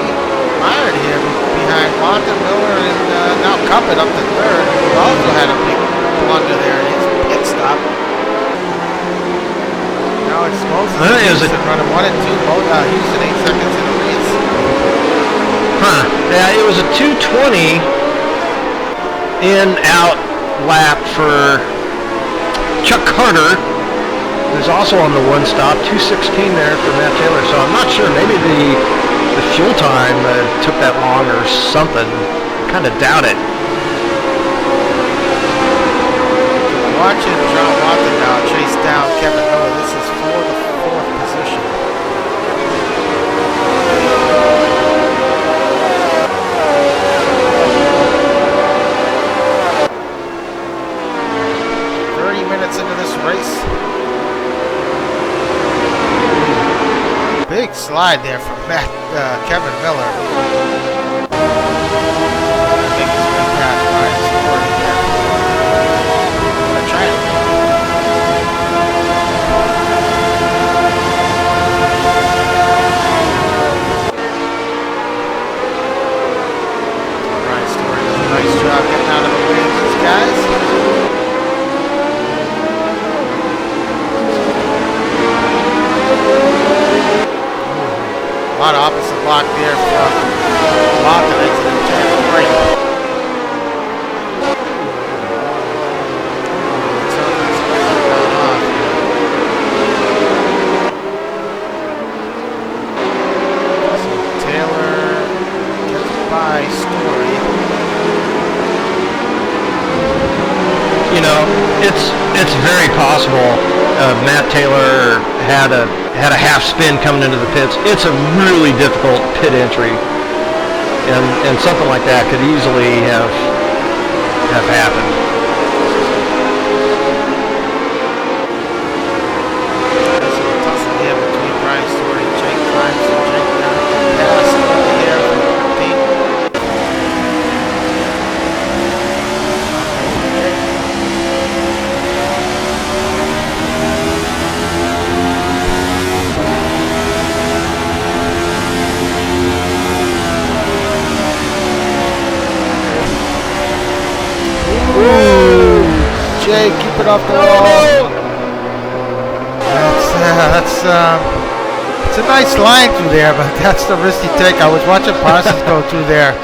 mired here behind Walker, Miller, and now Cuppet up to third. He also had a big blunder there in his pit stop. Now it's Moses running 1 and 2. Houston 8 seconds in the race. Huh. Yeah, it was a 2:20 in-out lap for Chuck Carter, who's also on the one stop. 2:16 there for Matt Taylor. So I'm not sure. Maybe the fuel time took that long or something. Kind of doubt it. Watching John Watson now chase down Kevin Miller. This is for the 4th position. Into this race. Big slide there from Kevin Miller. I think he's going to pass Ryan Stewart here. Gonna try it. Ryan Stewart does a nice job getting out of the way of these guys. A lot of opposite block there from Lawton exiting turn 3. It's very possible Matt Taylor had a half spin coming into the pits. It's a really difficult pit entry, and something like that could easily have happened. Jay, keep it off the wall. It's a nice line through there, but that's the risky take. I was watching Parsons go through there,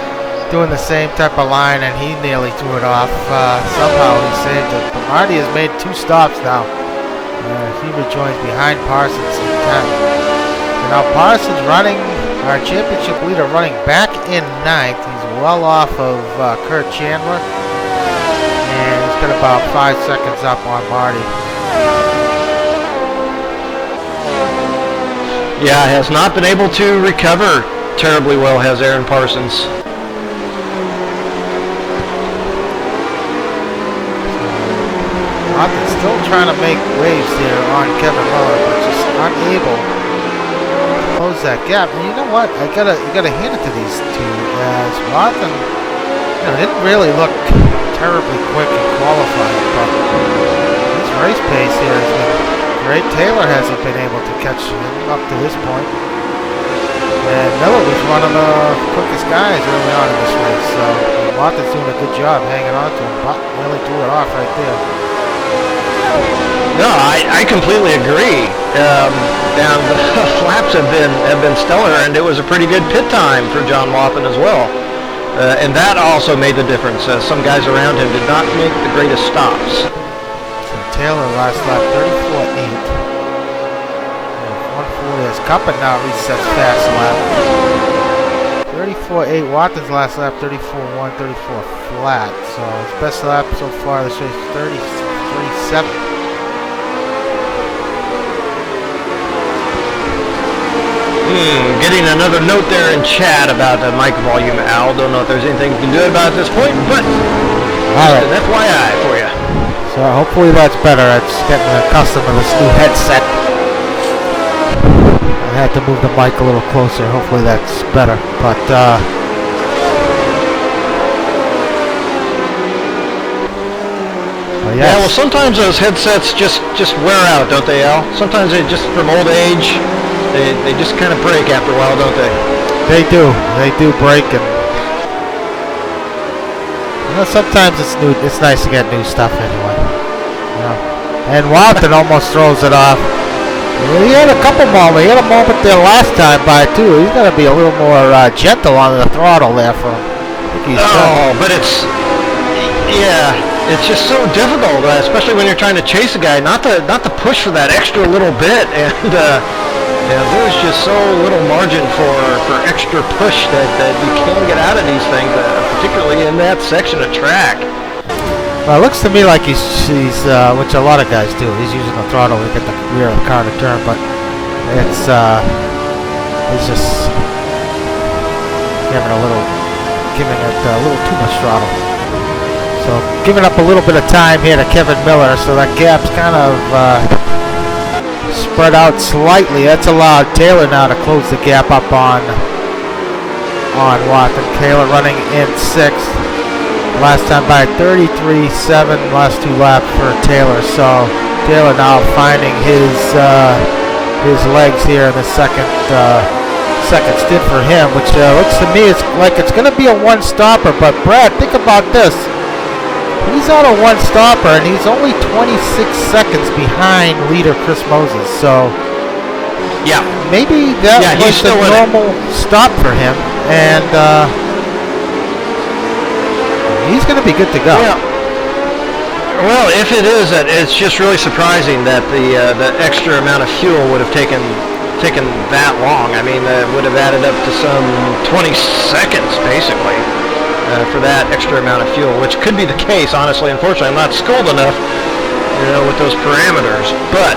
doing the same type of line, and he nearly threw it off. Somehow he saved it. But Marty has made 2 stops now. He rejoins behind Parsons in 10. So now Parsons running, our championship leader, running back in 9th. He's well off of Kurt Chandler. And he's got about 5 seconds up on Marty. Yeah, has not been able to recover terribly well, has Aaron Parsons. Hawkins still trying to make waves there on Kevin Miller, but just unable to close that gap. And you know what? You gotta hand it to these two, as Watson, didn't really look terribly quick in qualifying, but his race pace here has been great. Taylor hasn't been able to catch him up to this point. And Miller was one of the quickest guys early on in this race, so Watson's doing a good job hanging on to him, but really threw it off right there. No, I completely agree. And the flaps have been stellar, and it was a pretty good pit time for John Watson as well. And that also made the difference. Some guys around him did not make the greatest stops. So Taylor last lap 34.8. 140 as Cuppin now resets fast lap. 34.8. Watson's last lap 34.1, 34 flat. So his best lap so far this race 33.7. Getting another note there in chat about the mic volume, Al. Don't know if there's anything you can do about it at this point, but all right. An FYI for you. So hopefully that's better. It's getting accustomed to this new headset. I had to move the mic a little closer. Hopefully that's better. But yes. Yeah, well, sometimes those headsets just wear out, don't they, Al? Sometimes they just, from old age, they just kind of break after a while, don't they? They do. They do break, and sometimes it's new. It's nice to get new stuff anyway. And Watson almost throws it off. He had a couple moments. He had a moment there last time by too. He's got to be a little more gentle on the throttle there for him. But it's just so difficult, especially when you're trying to chase a guy. Not to push for that extra little bit, and there's just so little margin for extra push that you can get out of these things, particularly in that section of track. Well, it looks to me like he's which a lot of guys do. He's using the throttle to get the rear of the car to turn, but he's just giving it a little too much throttle. So giving up a little bit of time here to Kevin Miller, so that gap's kind of spread out slightly. That's allowed Taylor now to close the gap up on Watson. Taylor running in 6th. Last time by 33.7. Last 2 laps for Taylor. So Taylor now finding his legs here in the second stint for him, which looks to me like it's going to be a one-stopper. But Brad, think about this. He's on a one-stopper, and he's only 26 seconds behind leader Chris Moses. So, yeah, maybe that was the normal stop for him, and he's going to be good to go. Yeah. Well, if it is, it's just really surprising that the extra amount of fuel would have taken that long. I mean, it would have added up to some 20 seconds, basically. for that extra amount of fuel, which could be the case, honestly. Unfortunately, I'm not schooled enough, with those parameters. But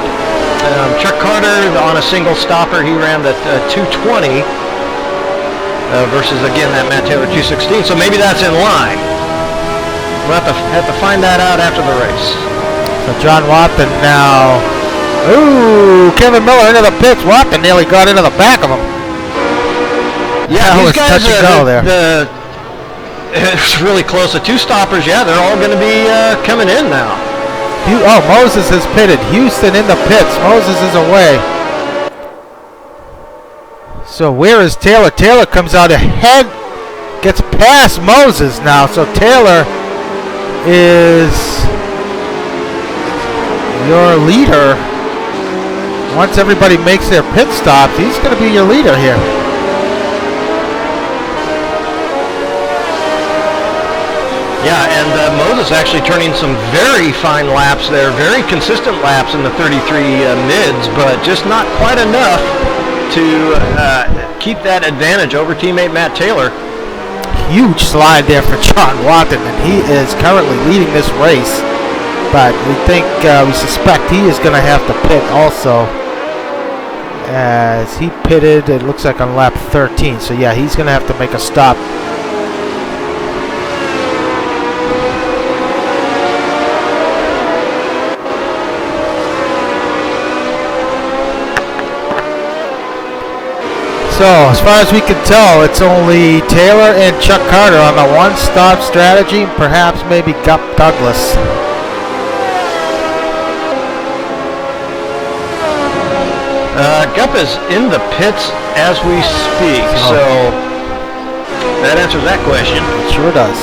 Chuck Carter, on a single stopper, he ran the 220 versus, again, that Matt Taylor 216. So maybe that's in line. We'll have to find that out after the race. So John Watson now. Ooh, Kevin Miller into the pits. Watson nearly got into the back of him. Yeah, that these was guys, touch and go there. It's really close. The two stoppers, yeah, they're all going to be coming in now. Oh, Moses has pitted. Houston in the pits. Moses is away. So where is Taylor? Taylor comes out ahead, gets past Moses now. So Taylor is your leader. Once everybody makes their pit stops, he's going to be your leader here. Yeah, and Moses actually turning some very fine laps there, very consistent laps in the 33 mids, but just not quite enough to keep that advantage over teammate Matt Taylor. Huge slide there for John Watson, and he is currently leading this race. But we suspect he is going to have to pit also, as he pitted, it looks like on lap 13. So yeah, he's going to have to make a stop. So, as far as we can tell, it's only Taylor and Chuck Carter on the one-stop strategy, perhaps maybe Gup Douglas. Gup is in the pits as we speak, so that answers that question. It sure does.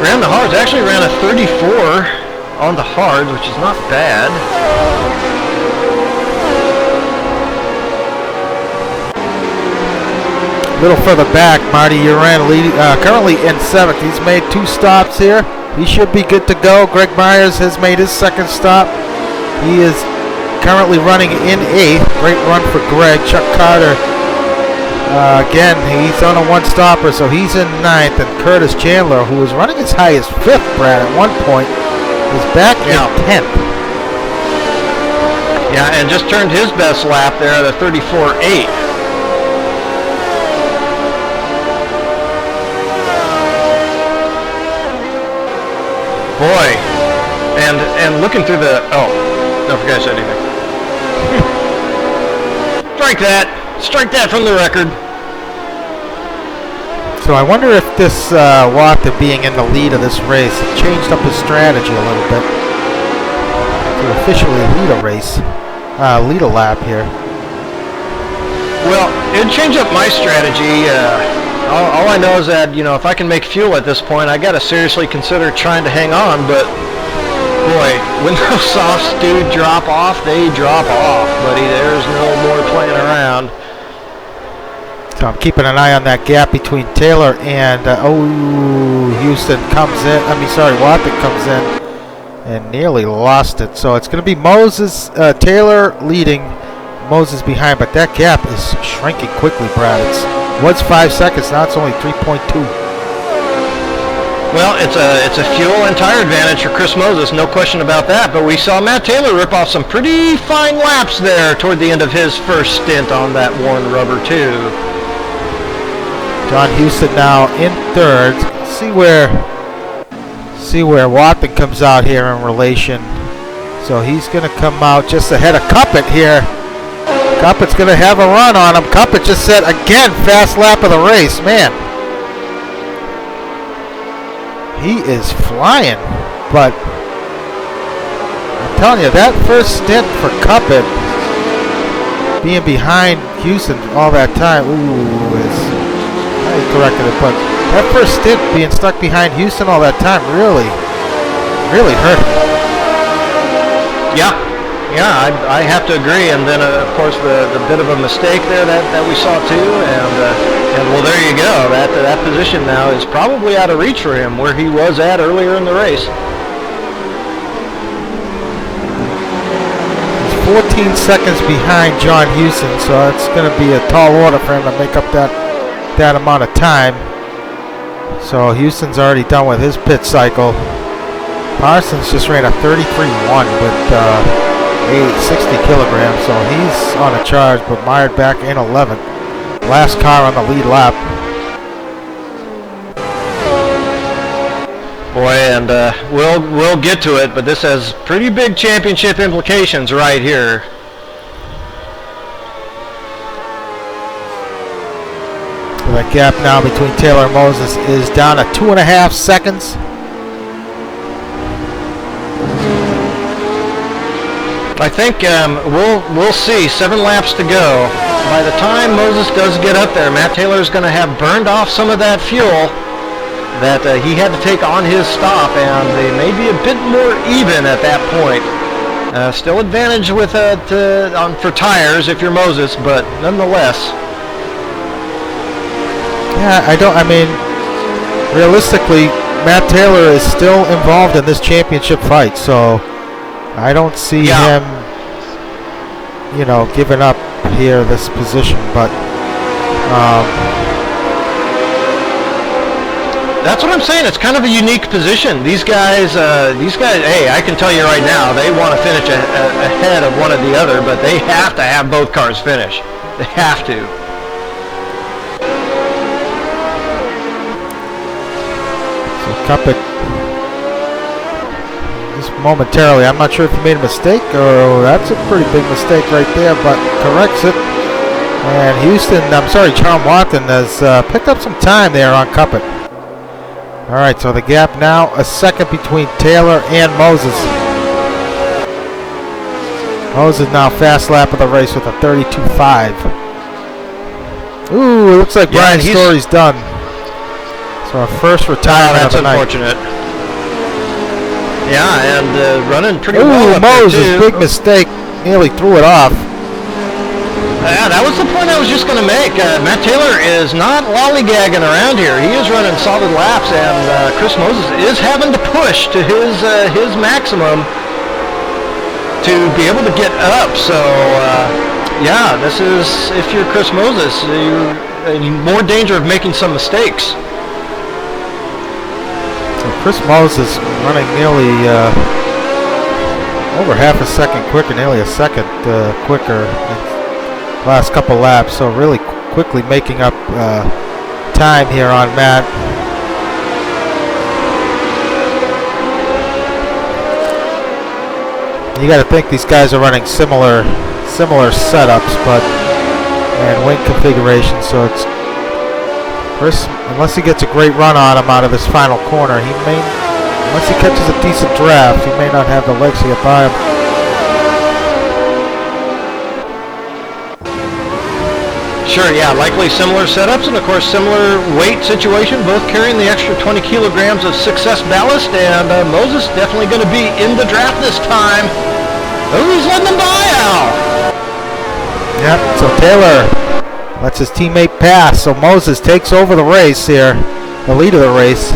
Ran the hards, actually ran a 34 on the hards, which is not bad. A little further back, Marty Uran currently in 7th. He's made 2 stops here. He should be good to go. Greg Myers has made his 2nd stop. He is currently running in 8th. Great run for Greg. Chuck Carter, again, he's on a one-stopper, so he's in 9th. And Curtis Chandler, who was running as high as 5th, Brad, at one point, is back in 10th. Yeah, and just turned his best lap there at a 34.8. Boy, and looking through the, don't forget I said anything. Strike that from the record. So I wonder if this Watson being in the lead of this race changed up his strategy a little bit to officially lead a race, lead a lap here. Well, it'd change up my strategy. All I know is that, if I can make fuel at this point, I got to seriously consider trying to hang on. But, boy, when those softs do drop off, they drop off, buddy. There's no more playing around. So I'm keeping an eye on that gap between Taylor and, Houston comes in. Watson comes in and nearly lost it. So it's going to be Moses, Taylor leading, Moses behind. But that gap is shrinking quickly, Brad. Was 5 seconds, now it's only 3.2. Well, it's a fuel and tire advantage for Chris Moses, no question about that. But we saw Matt Taylor rip off some pretty fine laps there toward the end of his first stint on that worn rubber too. John Houston now in 3rd. See where Watson comes out here in relation. So he's going to come out just ahead of Cuppet here. Cuppet's going to have a run on him. Cuppet just said, again, fast lap of the race. Man, he is flying. But I'm telling you, that first stint for Cuppet, being behind Houston all that time, I corrected it, but that first stint being stuck behind Houston all that time really hurt him. Yeah, I have to agree. And then, of course, the bit of a mistake there that we saw too. And well, there you go. That position now is probably out of reach for him, where he was at earlier in the race. He's 14 seconds behind John Houston, so it's going to be a tall order for him to make up that that amount of time. So Houston's already done with his pit cycle. Parsons just ran a 33.1 with 60 kilograms, so he's on a charge, but mired back in 11th. Last car on the lead lap. Boy, and we'll get to it, but this has pretty big championship implications right here. The gap now between Taylor and Moses is down to 2.5 seconds. I think we'll see. 7 laps to go. By the time Moses does get up there, Matt Taylor's going to have burned off some of that fuel that he had to take on his stop, and they may be a bit more even at that point. Still advantage with for tires if you're Moses, but nonetheless. Yeah, I mean, realistically, Matt Taylor is still involved in this championship fight, so I don't see him, you know, giving up here this position, but that's what I'm saying. It's kind of a unique position. These guys, hey, I can tell you right now, they want to finish ahead of one or the other, but they have to have both cars finish. They have to. So Cupic, just momentarily, I'm not sure if he made a mistake, or that's a pretty big mistake right there, but corrects it. And Charles Watson has picked up some time there on Cupic. All right, so the gap now a second between Taylor and Moses. Moses now fast lap of the race with a 32.5. Ooh, it looks like Brian Story's done. So our first retirement of the night. That's unfortunate. Yeah, and running pretty well up Moses, there too. big mistake, nearly threw it off. Yeah, that was the point I was just going to make. Matt Taylor is not lollygagging around here. He is running solid laps, and Chris Moses is having to push to his maximum to be able to get up. So, yeah, this is, if you're Chris Moses, you're in more danger of making some mistakes. So Chris Moses running nearly over half a second quicker, nearly a second quicker last couple laps, so really quickly making up time here on Matt. You got to think these guys are running similar setups, and wing configuration. So it's Chris, unless he gets a great run on him out of this final corner, unless he catches a decent draft, he may not have the legs to get by him. Sure, yeah, likely similar setups, and of course similar weight situation, both carrying the extra 20 kilograms of success ballast, and Moses definitely going to be in the draft this time. Who's letting him by, Al? Yep, so Taylor lets his teammate pass, so Moses takes over the race here, the lead of the race.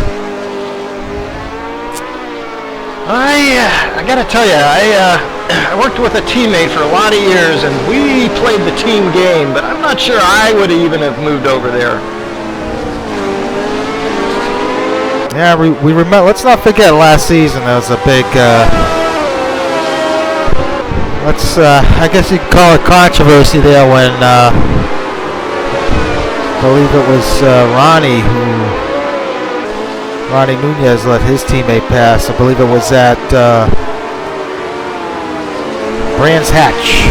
I gotta tell you, I worked with a teammate for a lot of years, and we played the team game, but I'm not sure I would even have moved over there. Yeah, we remember. Let's not forget last season. There was a big, I guess you could call it controversy there when I believe it was Ronnie Nunez let his teammate pass. I believe it was at Brands Hatch.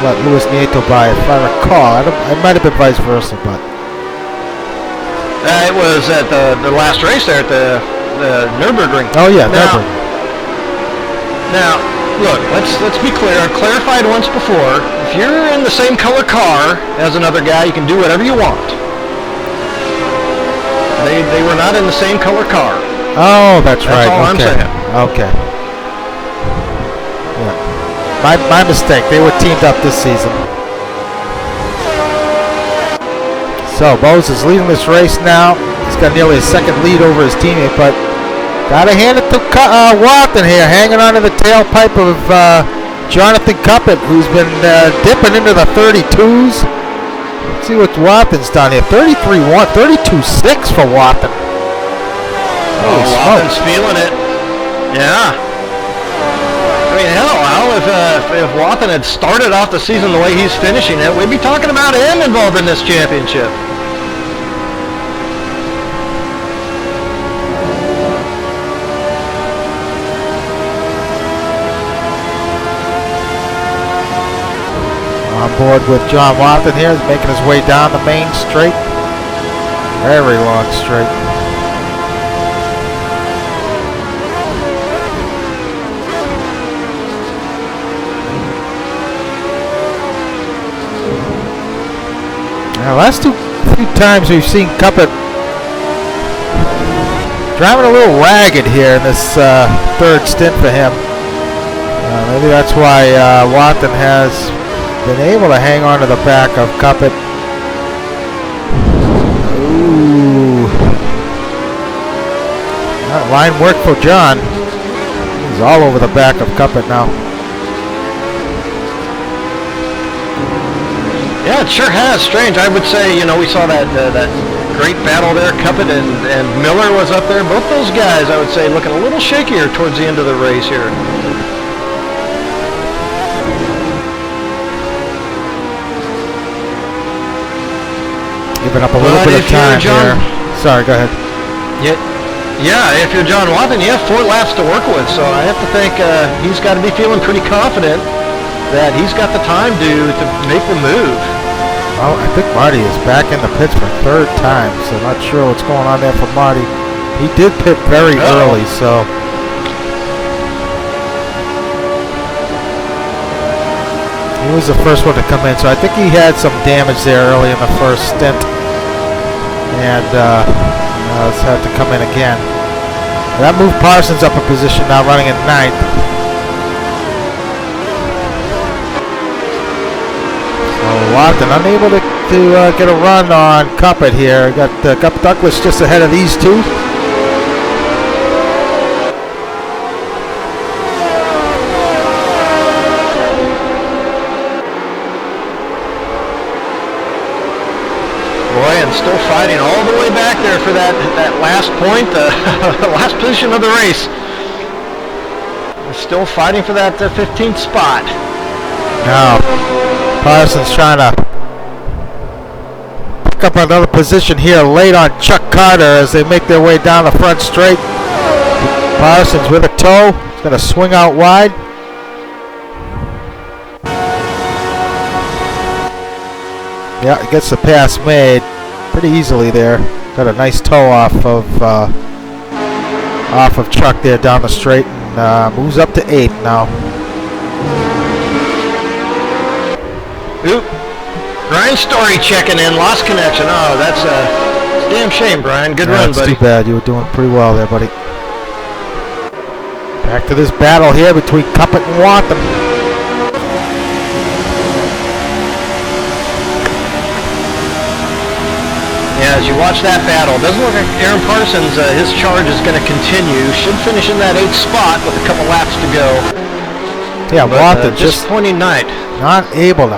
Let Luis Nieto by, if I recall. It might have been vice versa, but it was at the last race there at the Nürburgring. Oh yeah, Nürburgring. Now, look, let's be clear. I clarified once before. If you're in the same color car as another guy, you can do whatever you want. They were not in the same color car. Oh, that's right. That's all I'm saying. Okay. Yeah. My mistake. They were teamed up this season. So Moses leading this race now. He's got nearly a second lead over his teammate, but gotta hand it to Watson here, hanging onto the tailpipe of Jonathan Cupic, who's been dipping into the 32s. Let's see what Wathen's done here. 33-1, 32-6 for Wathen. Oh, Wathen's feeling it. Yeah. I mean, hell, Al, if Wathen had started off the season the way he's finishing it, we'd be talking about him involved in this championship. On board with John Wathen here. He's making his way down the main straight. Very long straight. Now, last few times we've seen Cuppet driving a little ragged here in this third stint for him. Maybe that's why Wathen has been able to hang on to the back of Cuppet. Ooh. That line work for John. He's all over the back of Cuppet now. Yeah, it sure has. Strange. I would say, you know, we saw that great battle there. Cuppet and Miller was up there. Both those guys, I would say, looking a little shakier towards the end of the race here. Giving up a little bit of time here. Sorry, go ahead. Yeah, if you're John Wathen, you have 4 laps to work with, so I have to think he's got to be feeling pretty confident that he's got the time to make the move. Well, I think Marty is back in the pits for a third time, so not sure what's going on there for Marty. He did pit very early, so. He was the first one to come in, so I think he had some damage there early in the first stint. And has had to come in again. That moved Parsons up a position, now running in 9th. Wathen unable to get a run on Cuppet here. Got Douglas just ahead of these two. Boy, and still fighting all the way back there for that last point, the last position of the race. Still fighting for that 15th spot. Now, Parsons trying to pick up another position here late on Chuck Carter as they make their way down the front straight. Parsons with a toe. He's going to swing out wide. Yeah, gets the pass made pretty easily there. Got a nice toe off of Chuck there down the straight and moves up to 8th now. Oop. Brian Story checking in, lost connection. Oh, that's a damn shame, Brian. Good run, buddy. That's too bad. You were doing pretty well there, buddy. Back to this battle here between Cuppet and Wathen. Yeah, as you watch that battle, it doesn't look like Aaron Parsons, his charge is going to continue. Should finish in that 8th spot with a couple laps to go. Yeah, Wathen just disappointing night. Not able to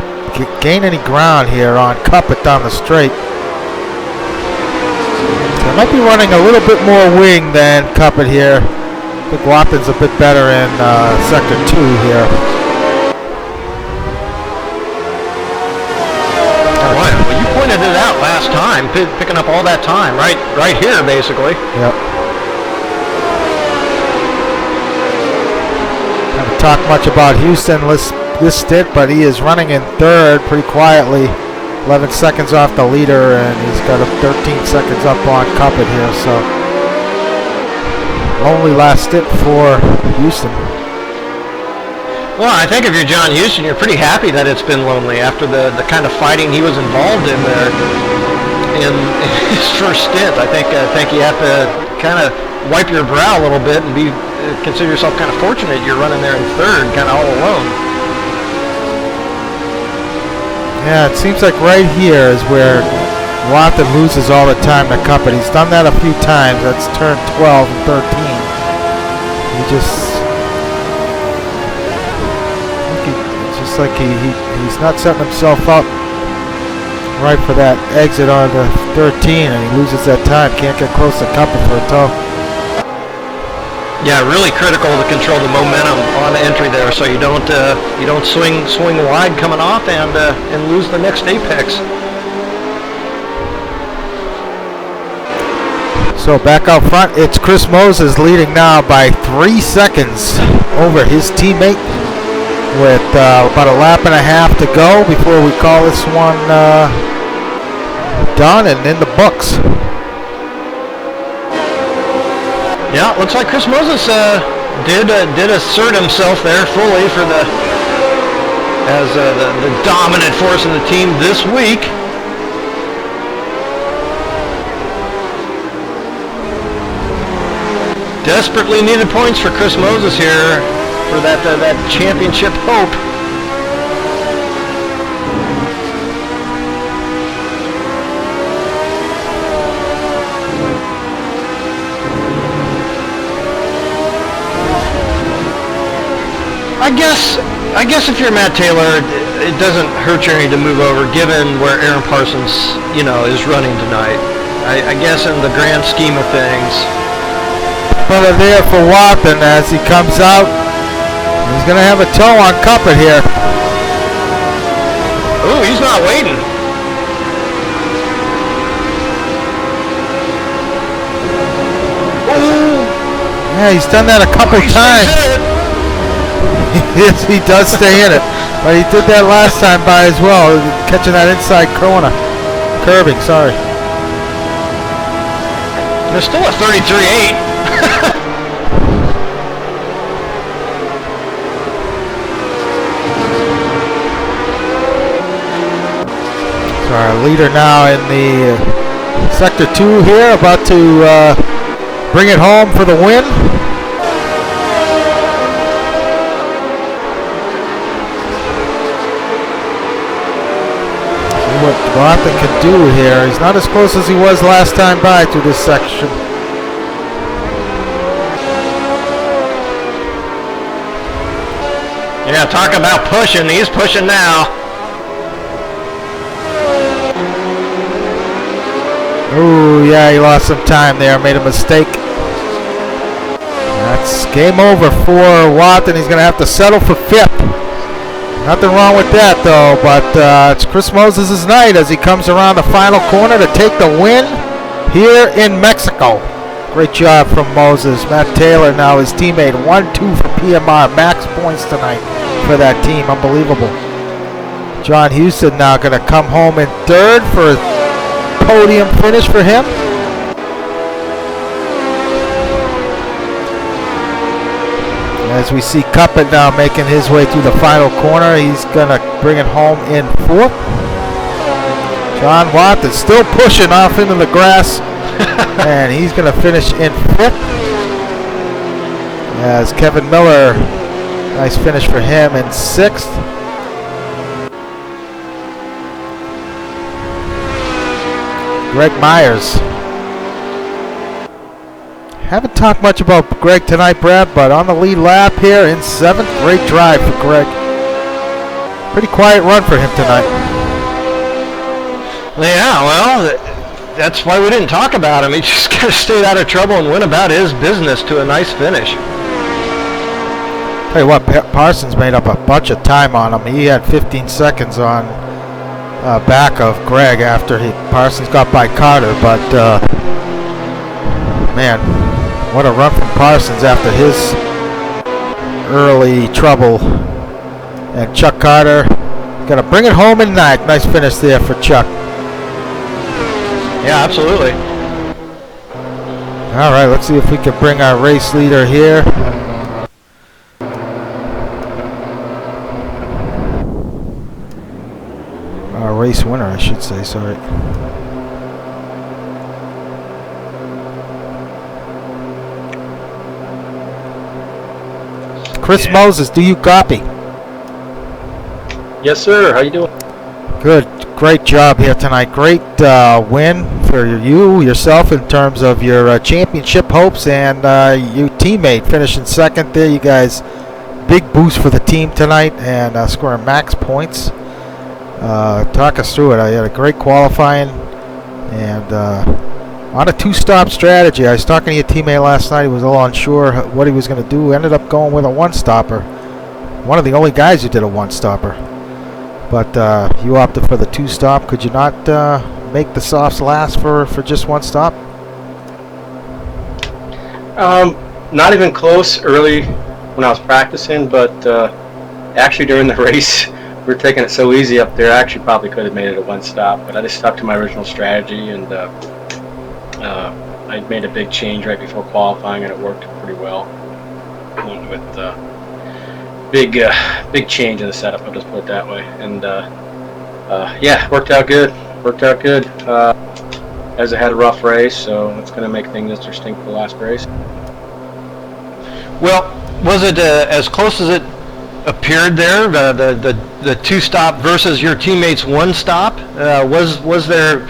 gain any ground here on Cuppet down the straight. So they might be running a little bit more wing than Cuppet here. I think Wathen's a bit better in sector 2 here. Well, you pointed it out last time, picking up all that time, right here, basically. Yep. Haven't talked much about Houston this stint, but he is running in 3rd pretty quietly. 11 seconds off the leader, and he's got a 13 seconds up on Cuppet here, so only last stint for Houston. Well, I think if you're John Houston, you're pretty happy that it's been lonely after the kind of fighting he was involved in there in his first stint. I think you have to kind of wipe your brow a little bit and consider yourself kind of fortunate you're running there in 3rd, kind of all alone. Yeah, it seems like right here is where Wathen loses all the time to Cuppet. He's done that a few times. That's turn 12 and 13. It's just like he's not setting himself up right for that exit on the 13, and he loses that time. Can't get close to Cuppa for a tow. Yeah, really critical to control the momentum on the entry there, so you don't swing wide coming off and lose the next apex. So back out front, it's Chris Moses leading now by 3 seconds over his teammate, with about a lap and a half to go before we call this one done and in the books. Yeah, looks like Chris Moses did assert himself there fully for as the dominant force in the team this week. Desperately needed points for Chris Moses here for that championship hope. I guess if you're Matt Taylor, it doesn't hurt you any to move over, given where Aaron Parsons, is running tonight. I guess in the grand scheme of things. Well, they're there for Watson as he comes out. He's going to have a tow on Cuppa here. Ooh, he's not waiting. Ooh. Yeah, he's done that a couple times. Yes, he does stay in it. But he did that last time by as well, catching that inside corner. Curving, sorry. They're still at 33.8. So our leader now in the Sector 2 here, about to bring it home for the win. See what Bartha can do here. He's not as close as he was last time by through this section. Yeah, talk about pushing. He's pushing now. Ooh, yeah, he lost some time there. Made a mistake. That's game over for Watson. He's going to have to settle for 5th. Nothing wrong with that, though. But it's Chris Moses' night as he comes around the final corner to take the win here in Mexico. Great job from Moses. Matt Taylor now his teammate. 1-2 for PMR. Max points tonight for that team. Unbelievable. John Houston now going to come home in 3rd for a podium finish for him. As we see Cuppa now making his way through the final corner. He's going to bring it home in 4th. John Watson still pushing off into the grass. And he's going to finish in 5th. As Kevin Miller, nice finish for him in 6th. Greg Myers. Haven't talked much about Greg tonight, Brad, but on the lead lap here in 7th. Great drive for Greg. Pretty quiet run for him tonight. Yeah, well, that's why we didn't talk about him. He just kind of stayed out of trouble and went about his business to a nice finish. Tell you what, Parsons made up a bunch of time on him. He had 15 seconds on back of Greg after Parsons got by Carter, but man, what a run from Parsons after his early trouble. And Chuck Carter gonna bring it home in 9th. Nice finish there for Chuck. Yeah, absolutely. All right, let's see if we can bring our race leader here. Race winner, I should say, sorry. Chris Moses, do you copy? Yes, sir. How you doing? Good. Great job here tonight. Great win for yourself in terms of your championship hopes, and your teammate finishing 2nd there. You guys, big boost for the team tonight and scoring max points. talk us through it. I had a great qualifying, and on a two-stop strategy. I was talking to your teammate last night. He was a little unsure what he was going to do. Ended up going with a one-stopper. One of the only guys who did a one-stopper. But you opted for the two-stop. Could you not make the softs last for just one stop? Not even close early when I was practicing, but actually during the race, we were taking it so easy up there. I actually probably could have made it a one stop, but I just stuck to my original strategy, and I made a big change right before qualifying, and it worked pretty well. Went with big change in the setup. I'll just put it that way, and yeah, worked out good. As I had a rough race, so it's going to make things interesting for the last race. Well, was it as close as it appeared there? The two-stop versus your teammates' one-stop. Was there,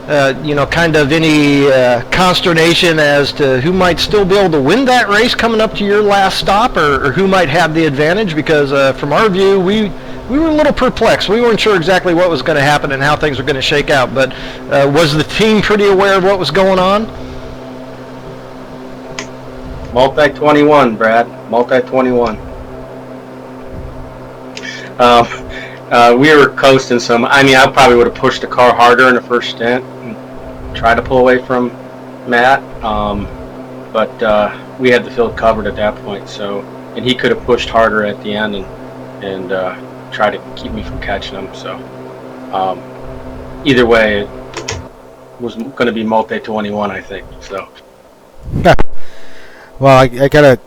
kind of any consternation as to who might still be able to win that race coming up to your last stop, or who might have the advantage? Because from our view, we were a little perplexed. We weren't sure exactly what was going to happen and how things were going to shake out. But was the team pretty aware of what was going on? Multi-21, Brad. Multi-21. We were coasting some. I mean, I probably would have pushed the car harder in the first stint and tried to pull away from Matt. But we had the field covered at that point. So, and he could have pushed harder at the end and try to keep me from catching them. So either way, it was going to be multi-21, I think. So. Well, I gotta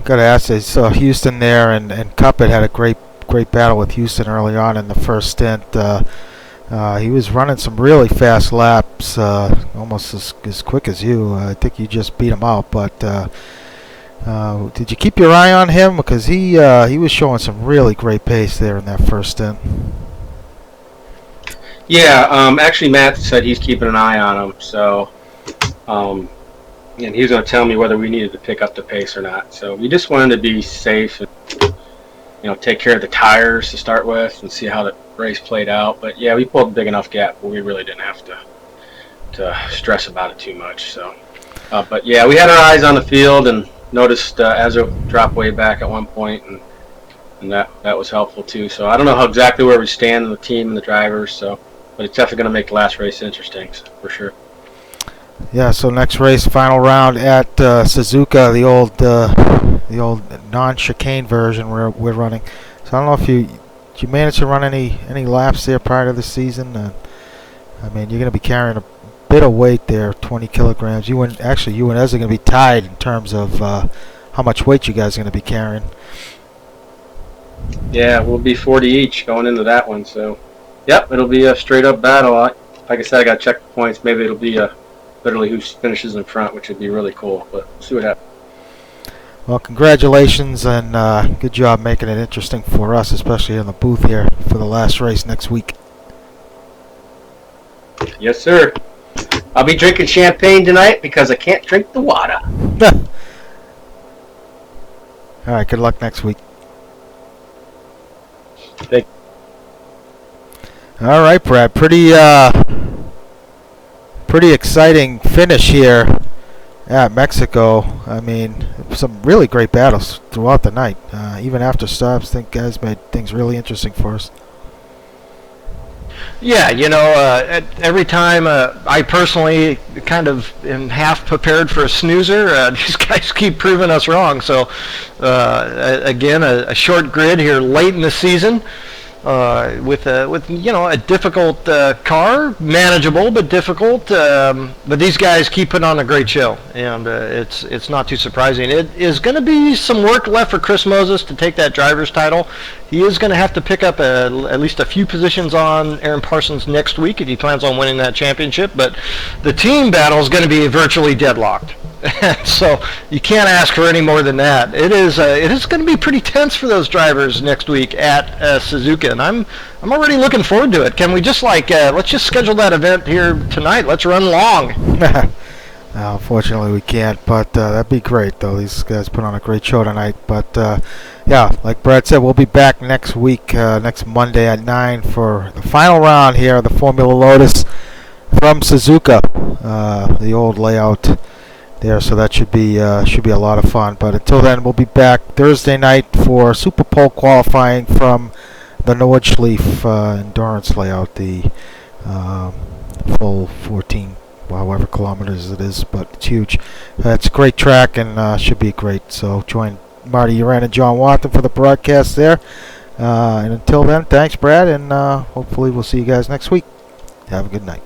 ask you. So Houston there, and Cuppet had a great battle with Houston early on in the first stint. He was running some really fast laps, almost as quick as you. I think you just beat him out, but. Did you keep your eye on him, because he was showing some really great pace there in that first stint? Yeah, actually Matt said he's keeping an eye on him, so and he was going to tell me whether we needed to pick up the pace or not. So we just wanted to be safe and take care of the tires to start with and see how the race played out. But yeah, we pulled a big enough gap where we really didn't have to stress about it too much. So, but yeah, we had our eyes on the field and noticed Ezra drop way back at one point, and that was helpful too. So I don't know exactly where we stand in the team and the drivers, so but it's definitely going to make the last race interesting for sure. Yeah. So next race, final round at Suzuka, the old non-chicane version we're running. So I don't know if did you manage to run any laps there prior to the season. I mean, you're going to be carrying a bit of weight there, 20 kilograms. You and Ez are going to be tied in terms of how much weight you guys are going to be carrying. Yeah, we'll be 40 each going into that one. So, yep, it'll be a straight up battle. Like I said, I got to check the points. Maybe it'll be literally who finishes in front, which would be really cool. But we'll see what happens. Well, congratulations, and good job making it interesting for us, especially in the booth here for the last race next week. Yes, sir. I'll be drinking champagne tonight because I can't drink the water. All right, good luck next week. Thank you. All right, Brad. Pretty exciting finish here at Mexico. I mean, some really great battles throughout the night. Even after stops, I think guys made things really interesting for us. Yeah, every time I personally kind of am half prepared for a snoozer, these guys keep proving us wrong. So, again, a short grid here late in the season with a difficult car, manageable but difficult. But these guys keep putting on a great show, and it's not too surprising. It is going to be some work left for Chris Moses to take that driver's title. He is going to have to pick up at least a few positions on Aaron Parsons next week if he plans on winning that championship. But the team battle is going to be virtually deadlocked. So you can't ask for any more than that. It is going to be pretty tense for those drivers next week at Suzuka, and I'm already looking forward to it. Can we just let's just schedule that event here tonight? Let's run long. Unfortunately, we can't, but that'd be great, though. These guys put on a great show tonight. But yeah, like Brad said, we'll be back next week, next Monday at 9 for the final round here of the Formula Lotus from Suzuka, the old layout there. So that should be a lot of fun. But until then, we'll be back Thursday night for Super Pole qualifying from the Nordschleife endurance layout, the full 14. However kilometers it is, but it's huge. It's a great track and should be great. So join Marty Uran and John Watson for the broadcast there. And until then, thanks, Brad, and hopefully we'll see you guys next week. Have a good night.